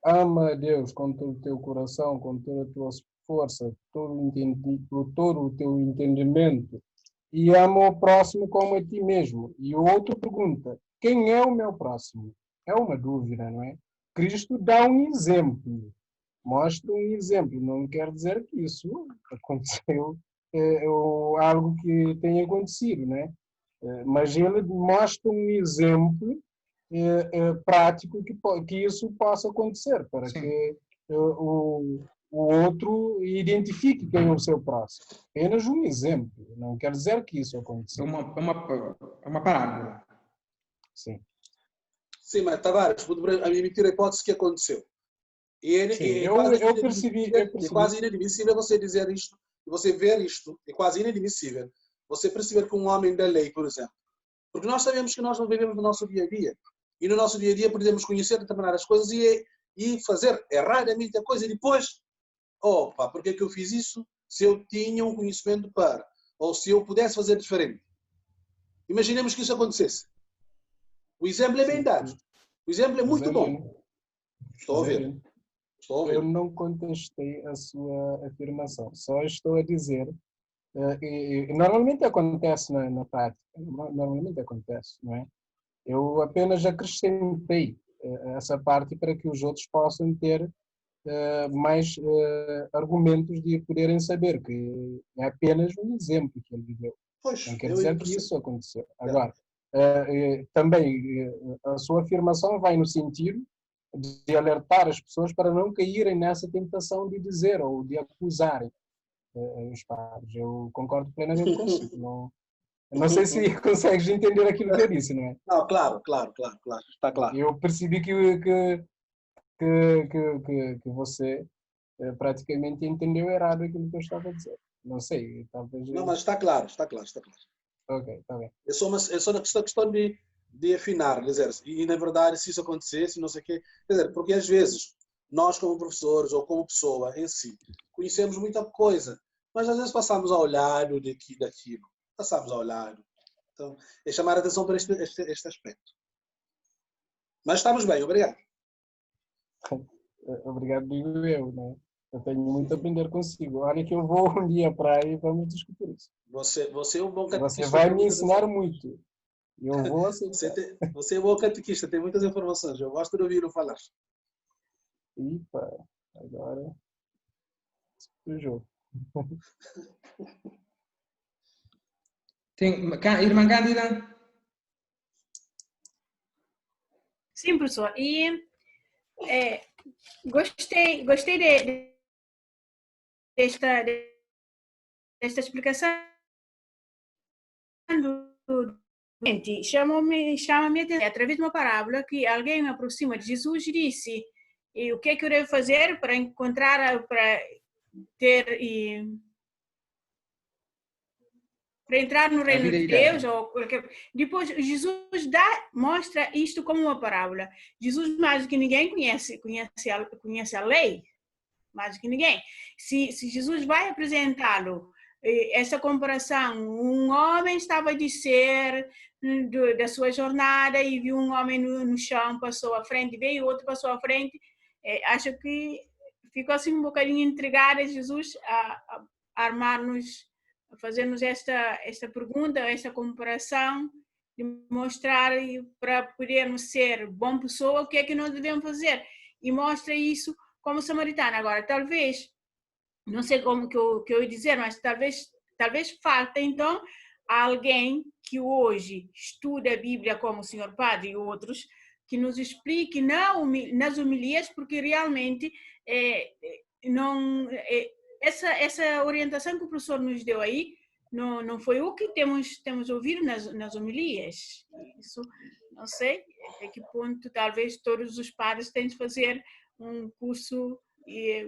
ama a Deus com todo o teu coração, com toda a tua força, todo o teu entendimento, e ama o próximo como a ti mesmo. E o outro pergunta, quem é o meu próximo? É uma dúvida, não é? Cristo dá um exemplo, mostra um exemplo, não quer dizer que isso aconteceu, ou algo que tenha acontecido, né? Mas ele mostra um exemplo prático que isso possa acontecer, para Sim. que o outro identifique quem é o seu próximo. Apenas um exemplo, não quer dizer que isso É aconteceu. uma parábola. Sim. Sim, mas Tavares, vou admitir a hipótese que aconteceu. E Sim, é eu percebi. é quase inadmissível você dizer isto, você ver isto, é quase inadmissível você perceber que um homem da lei, por exemplo, porque nós sabemos que nós não vivemos no nosso dia a dia, e no nosso dia a dia podemos conhecer determinadas coisas e fazer erradamente a coisa, e depois, opa, porque é que eu fiz isso? Se eu tinha um conhecimento para, ou se eu pudesse fazer diferente. Imaginemos que isso acontecesse. O exemplo é bem dado. O exemplo é muito bom. Estou a ouvir. Estou a ouvir. Eu não contestei a sua afirmação, só estou a dizer, normalmente acontece na prática, normalmente acontece, não é? Eu apenas acrescentei essa parte para que os outros possam ter mais argumentos de poderem saber que é apenas um exemplo que ele deu. Pois, Não quer dizer que percebo. isso aconteceu. Agora, também a sua afirmação vai no sentido de alertar as pessoas para não caírem nessa tentação de dizer ou de acusarem os padres. Eu concordo plenamente consigo. Não sei se consegues entender aquilo que eu disse, não é? Não, claro. Está claro. Eu percebi que você praticamente entendeu errado aquilo que eu estava a dizer. Não sei, talvez... Não, mas está claro. Ok, está bem. É só uma questão de afinar, quer dizer, e na verdade, se isso acontecesse, não sei o quê, quer dizer, porque às vezes, nós como professores ou como pessoa em si, conhecemos muita coisa, mas às vezes passamos ao lado daquilo, passamos ao lado. Então, é chamar a atenção para este aspecto. Mas estamos bem, obrigado. Obrigado, digo eu, né? Eu tenho muito a aprender consigo. Olha que eu vou um dia para aí e vamos discutir isso. Você é um bom catequista. Você vai me ensinar muito. Eu vou aceitar. Você é um bom catequista, tem muitas informações. Eu gosto de ouvir-o falar. Epa, agora... Sujou. Irmã Cândida? Sim, professor. E gostei desta explicação. Chama-me atenção, através de uma parábola, que alguém me aproxima de Jesus e disse: e o que é que eu devo fazer para encontrar, para entrar no reino de Deus? Depois Jesus mostra isto como uma parábola. Jesus, mais do que ninguém, conhece a lei, mais do que ninguém. Se Jesus vai apresentá-lo, essa comparação, um homem estava a descer da sua jornada e viu um homem no chão, passou à frente, veio outro, passou à frente, acho que ficou assim um bocadinho entregada a Jesus a armar-nos, a fazer-nos esta pergunta, esta comparação, de mostrar para podermos ser boa pessoa o que é que nós devemos fazer. E mostra isso como samaritano. Agora, talvez, não sei como que eu ia dizer, mas talvez falta, então, alguém que hoje estuda a Bíblia como o Senhor Padre e outros, que nos explique nas homilias, porque realmente essa orientação que o professor nos deu aí não foi o que temos ouvido nas homilias. Isso, não sei a que ponto talvez todos os padres têm de fazer um curso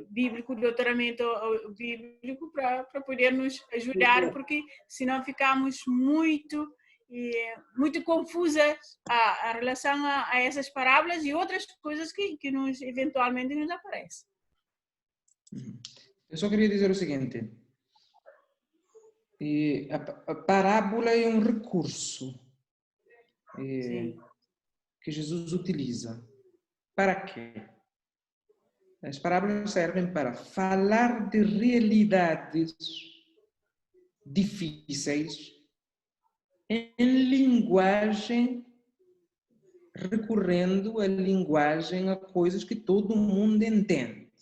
bíblico, doutoramento bíblico, para poder nos ajudar, porque senão ficamos muito confusas a relação a essas parábolas e outras coisas que eventualmente nos aparecem. Eu só queria dizer o seguinte, a parábola é um recurso que Jesus utiliza. Para quê? As parábolas servem para falar de realidades difíceis em linguagem, recorrendo à linguagem, a coisas que todo mundo entende.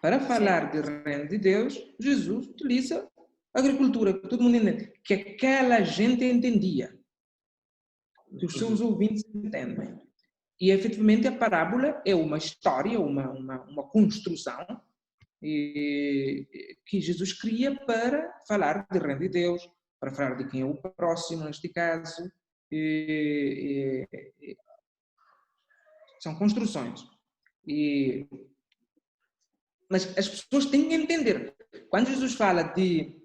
Para falar de reino de Deus, Jesus utiliza a agricultura, que todo mundo entende, que aquela gente entendia, que os seus ouvintes entendem. E, efetivamente, a parábola é uma história, uma construção que Jesus cria para falar do reino de Deus, para falar de quem é o próximo, neste caso. São construções. Mas as pessoas têm que entender. Quando Jesus fala de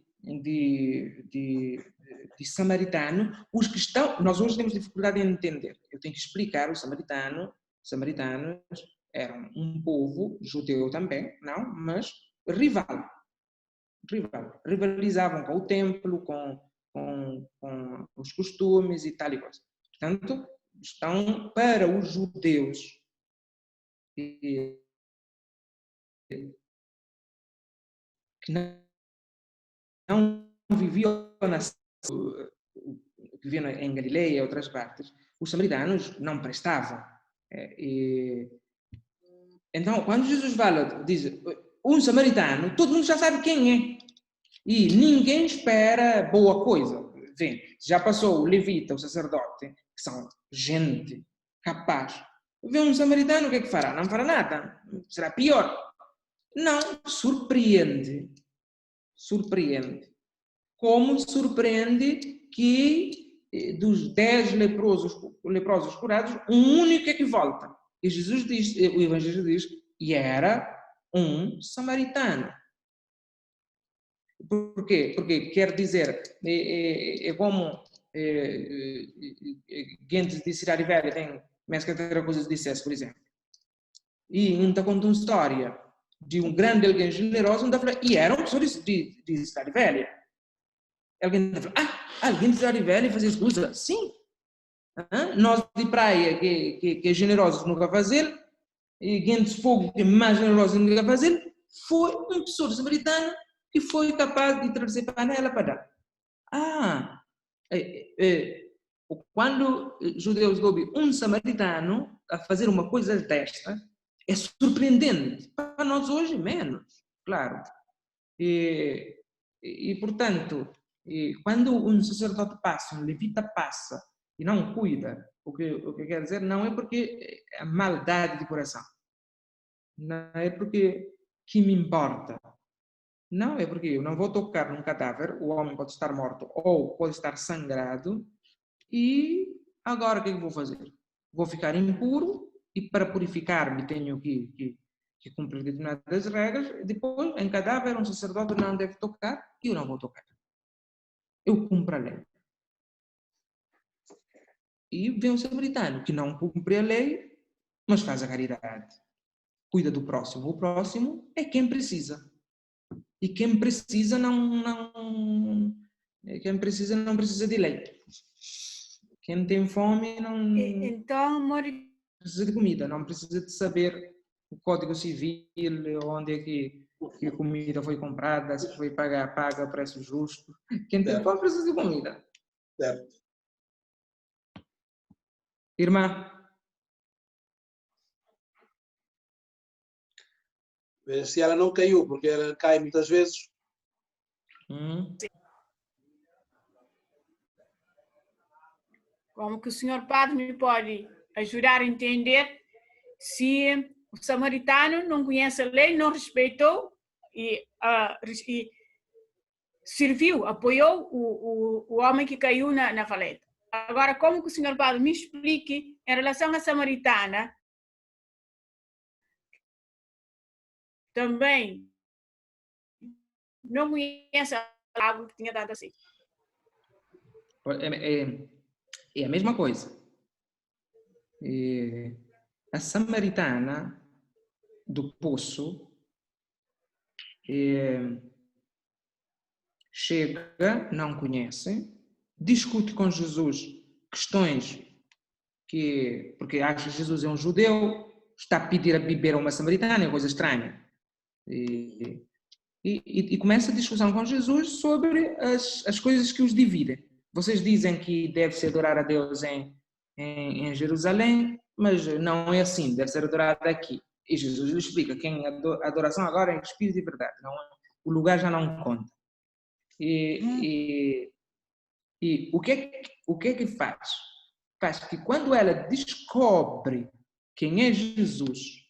samaritano, os que estão... Nós hoje temos dificuldade em entender. Eu tenho que explicar o samaritano. Os samaritanos eram um povo judeu também, não, mas rival. Rivalizavam com o templo, com os costumes e tal e coisa. Portanto, estão para os judeus que não viviam em Galileia e outras partes, os samaritanos não prestavam. Então, quando Jesus fala, diz um samaritano, todo mundo já sabe quem é. E ninguém espera boa coisa. Vem, já passou o levita, o sacerdote, que são gente capaz. Vê um samaritano, o que é que fará? Não fará nada. Será pior. Não, surpreende. Como surpreende que dos 10 leprosos curados, um único é que volta. E Jesus diz, o Evangelho diz, e era um samaritano. Por quê? Porque quer dizer, é como gente de Cidade Velha tem mais que ter coisas de dissesse, por exemplo. E ainda conta uma história de um grande alguém generoso, e era uma pessoa de Cidade Velha. Alguém fala, alguém de Cidade Velha fazia coisa? Sim. Nós de praia, que é generosos nunca fazer, e gente de fogo, que é mais generosos nunca fazer, foi uma pessoa samaritana que foi capaz de trazer panela para dar. Quando os judeus ouvem um samaritano a fazer uma coisa desta, é surpreendente. Para nós hoje, menos, claro. Portanto, quando um sacerdote passa, um levita passa e não cuida, o que quer dizer não é porque é maldade de coração. Não é porque que me importa. Não, é porque eu não vou tocar num cadáver, o homem pode estar morto ou pode estar sangrado, e agora o que eu vou fazer? Vou ficar impuro e para purificar-me tenho que cumprir determinadas regras. Depois, em cadáver, um sacerdote não deve tocar e eu não vou tocar. Eu cumpro a lei. E vem um samaritano que não cumpre a lei, mas faz a caridade. Cuida do próximo. O próximo é quem precisa. E quem precisa não precisa de lei. Quem tem fome não então, precisa de comida, não precisa de saber o Código Civil, onde é que a comida foi comprada, se foi paga a preço justo. Quem tem fome precisa de comida. Certo. Irmã? Se ela não caiu, porque ela cai muitas vezes. Como que o senhor padre me pode ajudar a entender se o samaritano não conhece a lei, não respeitou e serviu, apoiou o homem que caiu na valeta. Agora, como que o senhor padre me explique em relação à samaritana, também não conhece a água que tinha dado assim. É a mesma coisa. A samaritana do poço chega, não conhece, discute com Jesus questões porque acha que Jesus é um judeu, está a pedir a beber a uma samaritana, é coisa estranha. E começa a discussão com Jesus sobre as coisas que os dividem. Vocês dizem que deve-se adorar a Deus em Jerusalém, mas não é assim, deve ser adorado aqui. E Jesus lhe explica que a adoração agora é em espírito e verdade, não, o lugar já não conta. E o que é que faz? Faz que quando ela descobre quem é Jesus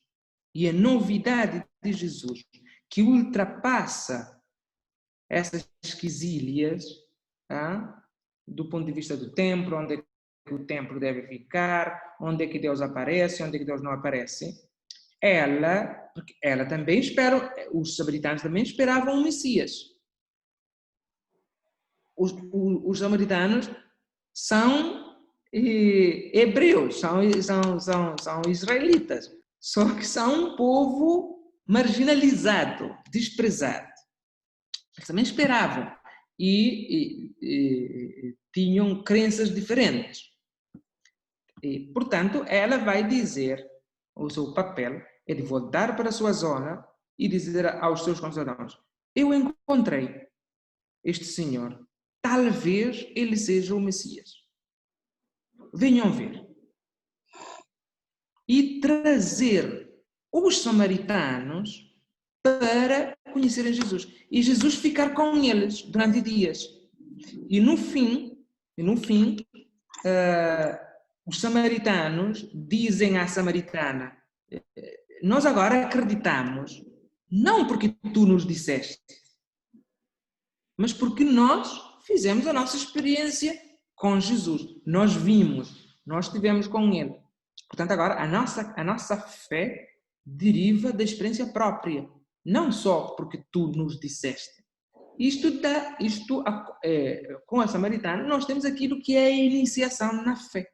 e a novidade de Jesus, que ultrapassa essas quesilhas, do ponto de vista do templo, onde é que o templo deve ficar, onde é que Deus aparece, onde é que Deus não aparece, porque ela também espera, os samaritanos também esperavam um Messias. Os samaritanos são hebreus, são israelitas, só que são um povo marginalizado, desprezado. Eles também esperavam e tinham crenças diferentes. E, portanto, ela vai dizer, o seu papel é de voltar para a sua zona e dizer aos seus concidadãos: eu encontrei este senhor, talvez ele seja o Messias. Venham ver. E trazer os samaritanos para conhecerem Jesus. E Jesus ficar com eles durante dias. E no fim, os samaritanos dizem à samaritana: nós agora acreditamos, não porque tu nos disseste, mas porque nós fizemos a nossa experiência com Jesus. Nós vimos, nós estivemos com Ele. Portanto, agora a nossa fé deriva da experiência própria, não só porque tu nos disseste. Com a samaritana, nós temos aquilo que é a iniciação na fé.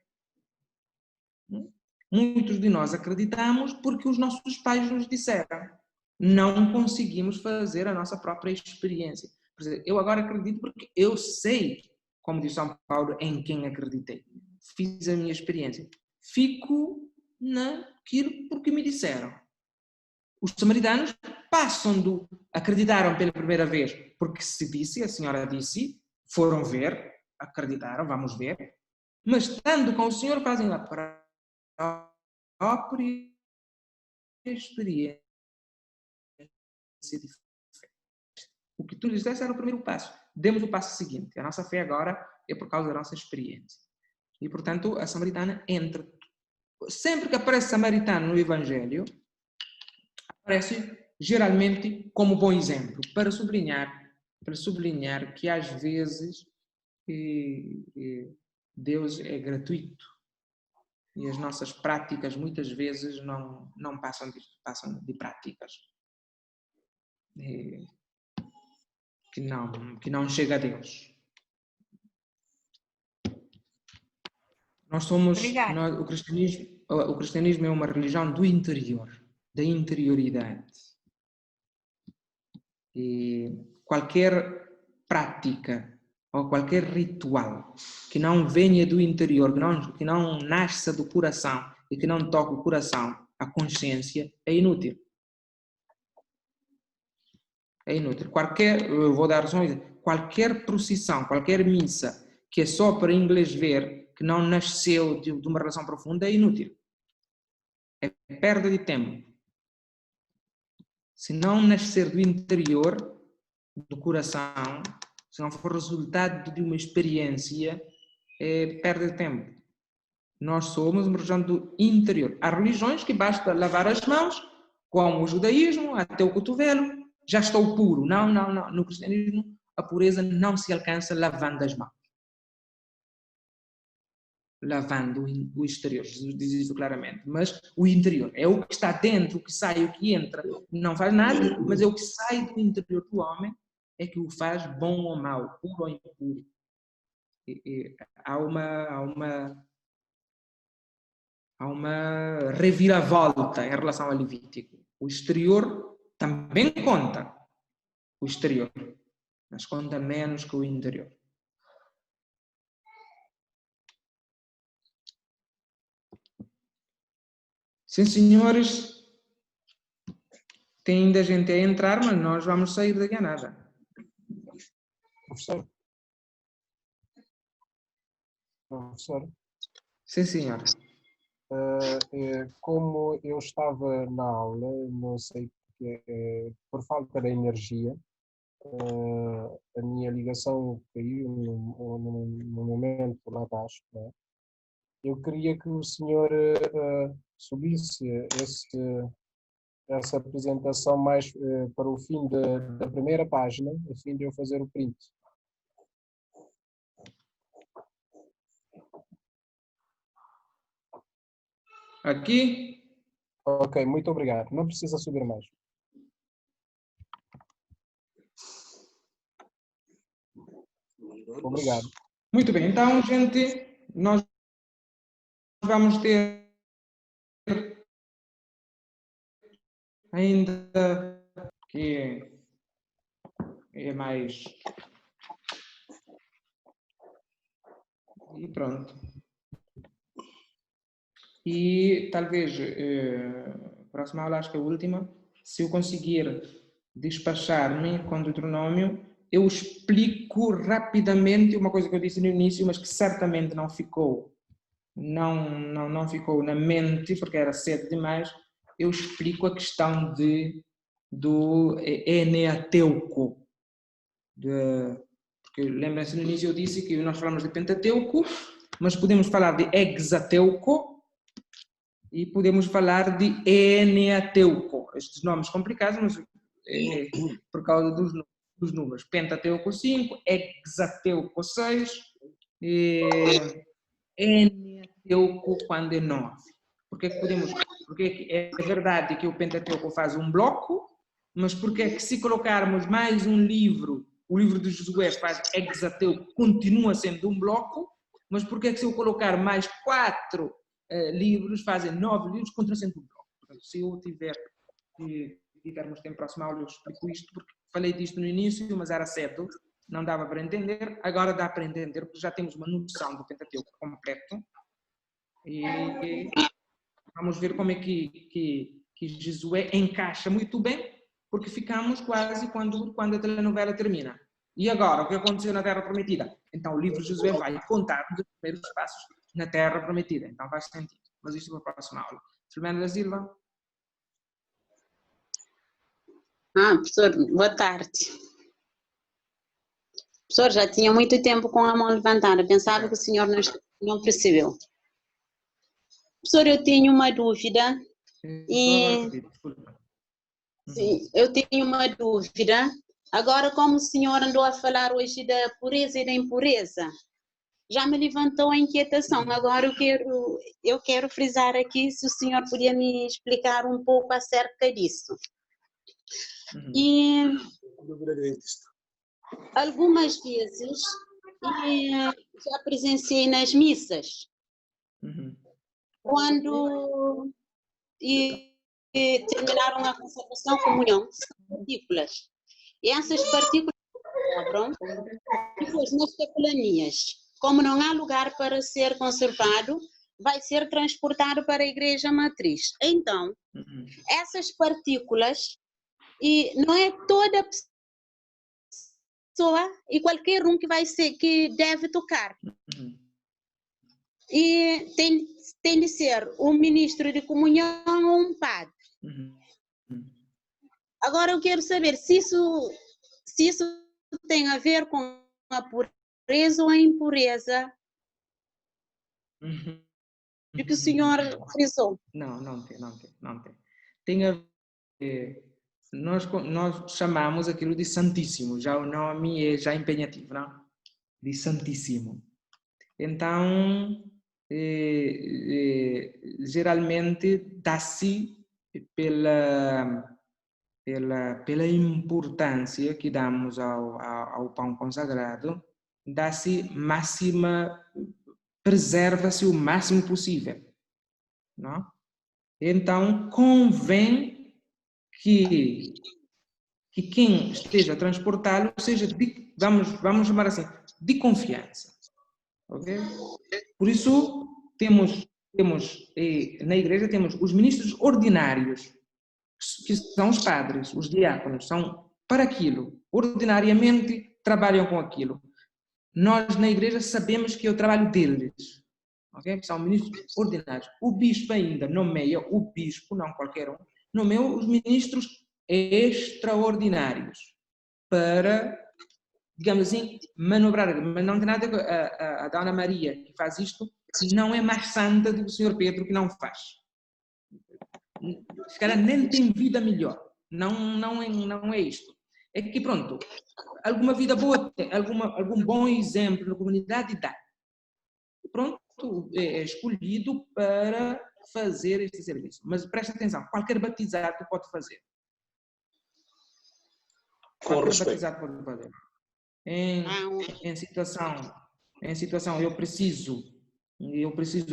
Muitos de nós acreditamos porque os nossos pais nos disseram. Não conseguimos fazer a nossa própria experiência. Eu agora acredito porque eu sei, como diz São Paulo, em quem acreditei. Fiz a minha experiência. Fico naquilo porque me disseram. Os samaritanos acreditaram pela primeira vez porque se disse, a senhora disse, foram ver, acreditaram, vamos ver, mas estando com o Senhor fazem a própria experiência de fé. O que tu lhes deste era o primeiro passo. Demos o passo seguinte. A nossa fé agora é por causa da nossa experiência. E, portanto, a samaritana entra. Sempre que aparece samaritano no Evangelho, aparece geralmente como bom exemplo, para sublinhar que às vezes Deus é gratuito e as nossas práticas muitas vezes não passam de práticas que não chega a Deus. O cristianismo é uma religião do interior, da interioridade. E qualquer prática ou qualquer ritual que não venha do interior, que não nasça do coração e que não toque o coração, a consciência é inútil. É inútil. Eu vou dar só um exemplo. Qualquer procissão, qualquer missa que é só para inglês ver, que não nasceu de uma relação profunda, é inútil. É perda de tempo. Se não nascer do interior, do coração, se não for resultado de uma experiência, é perda de tempo. Nós somos uma religião do interior. Há religiões que basta lavar as mãos, como o judaísmo, até o cotovelo, já estou puro. Não. No cristianismo, a pureza não se alcança lavando as mãos. Lavando o exterior. Jesus diz isso claramente. Mas o interior é o que está dentro, o que sai, o que entra. Não faz nada, mas é o que sai do interior do homem é que o faz bom ou mau, puro ou impuro. Há uma reviravolta em relação ao Levítico. O exterior também conta, o exterior, mas conta menos que o interior. Sim, senhores, tem ainda gente a entrar, mas nós vamos sair daqui a nada. Professor? Sim, senhora. Como eu estava na aula, não sei porque, por falta de energia, a minha ligação caiu no momento lá abaixo, né? Eu queria que o senhor subisse essa apresentação mais para o fim da primeira página, a fim de eu fazer o print. Aqui? Ok, muito obrigado. Não precisa subir mais. Obrigado. Muito bem, então, gente, nós vamos ter ainda que é mais... E pronto. E talvez, próxima aula, acho que é a última, se eu conseguir despachar-me com o Deuteronômio, eu explico rapidamente uma coisa que eu disse no início, mas que certamente não ficou na mente, porque era cedo demais. Eu explico a questão do Eneateuco. Porque lembrem-se, no início eu disse que nós falamos de Pentateuco, mas podemos falar de Hexateuco e podemos falar de Eneateuco. Estes nomes complicados, mas por causa dos números. Pentateuco 5, Hexateuco 6, Eneateuco quando é 9. Porque é verdade que o Pentateuco faz um bloco, mas porque é que se colocarmos mais um livro, o livro de Josué faz Hexateuco, continua sendo um bloco, mas porque é que se eu colocar mais 4 livros, fazem 9 livros, continua sendo um bloco. Portanto, se eu tivermos tempo próximo aula, eu explico isto, porque falei disto no início, mas era cedo, não dava para entender, agora dá para entender, porque já temos uma noção do Pentateuco completo, e vamos ver como é que Josué encaixa muito bem, porque ficamos quase quando a telenovela termina. E agora, o que aconteceu na Terra Prometida? Então o livro de Josué vai contar os primeiros passos na Terra Prometida, então faz sentido. Mas isto é para a próxima aula. Filomena da Silva. Professor, boa tarde. Professor, já tinha muito tempo com a mão levantada, pensava que o senhor não percebeu. Professor, eu tenho uma dúvida Sim, eu tenho uma dúvida. Agora, como o senhor andou a falar hoje da pureza e da impureza, já me levantou a inquietação. Agora eu quero frisar aqui se o senhor podia me explicar um pouco acerca disso. E algumas vezes já presenciei nas missas, quando terminaram a consagração, a comunhão, partículas. E essas partículas sobram depois nas capelanias. Como não há lugar para ser conservado, vai ser transportado para a igreja matriz. Então, essas partículas, e não é toda pessoa e qualquer um que deve tocar. E tem de ser um ministro de comunhão ou um padre. Agora eu quero saber se isso tem a ver com a pureza ou a impureza do que o senhor frisou. Não tem. Tem a ver, nós chamamos aquilo de Santíssimo, já o nome é já empenhativo, não? De Santíssimo. Então, geralmente dá-se pela importância que damos ao pão consagrado, dá-se máxima, preserva-se o máximo possível, não? Então, convém que quem esteja a transportá-lo seja, vamos chamar assim, de confiança. Okay? Por isso, temos na igreja temos os ministros ordinários, que são os padres, os diáconos, são para aquilo, ordinariamente trabalham com aquilo. Nós na igreja sabemos que é o trabalho deles, okay? São ministros ordinários. O bispo ainda nomeia, o bispo, não qualquer um, nomeia os ministros extraordinários para, digamos assim, manobrar. Mas não tem nada a ver com a Dona Maria que faz isto, não é mais santa do que o Senhor Pedro que não faz. Esse cara nem tem vida melhor. Não é isto. É que pronto, alguma vida boa, algum bom exemplo na comunidade dá. Pronto, é escolhido para fazer este serviço. Mas presta atenção, qualquer batizado pode fazer. Qualquer batizado pode fazer. Em situação eu preciso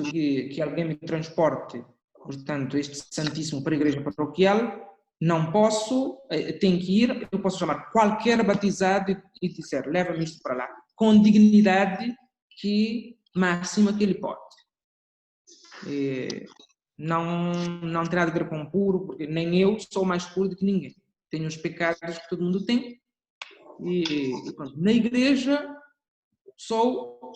que alguém me transporte, portanto, este Santíssimo para a igreja paroquial, não posso, tenho que ir, eu posso chamar qualquer batizado e dizer, leva-me isto para lá, com dignidade máxima que ele pode. Não tem nada a ver com puro, porque nem eu sou mais puro do que ninguém. Tenho os pecados que todo mundo tem. E pronto. Na igreja sou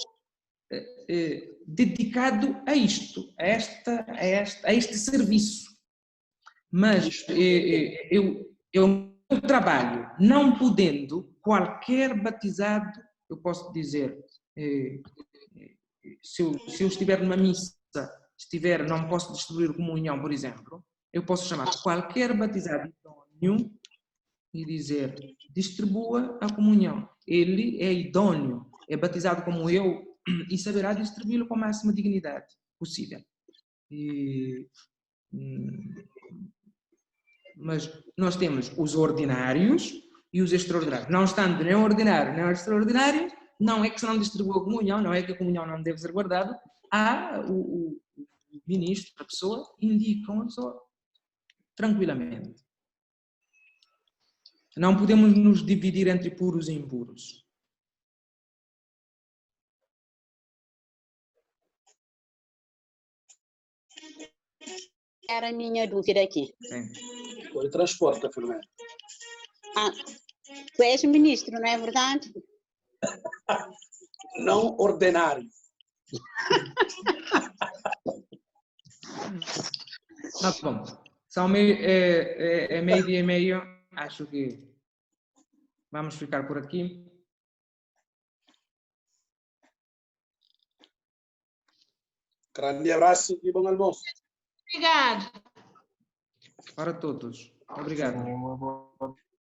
dedicado a isto, a este serviço. Mas eu trabalho, não podendo, qualquer batizado, eu posso dizer, se eu estiver numa missa, não posso distribuir comunhão, por exemplo, eu posso chamar qualquer batizado idôneo e dizer, distribua a comunhão. Ele é idôneo, é batizado como eu e saberá distribuí-lo com a máxima dignidade possível. Mas nós temos os ordinários e os extraordinários. Não estando nem ordinário nem extraordinário, não é que se não distribua a comunhão, não é que a comunhão não deve ser guardada, há o ministro, a pessoa, indicam a pessoa tranquilamente. Não podemos nos dividir entre puros e impuros. Era a minha dúvida aqui. Foi transporte, Fernando. Tu és ministro, não é verdade? Não ordinário. Tá bom. São meio-dia e meio. Acho que vamos ficar por aqui. Grande abraço e bom almoço. Obrigado. Para todos. Obrigado. Uma boa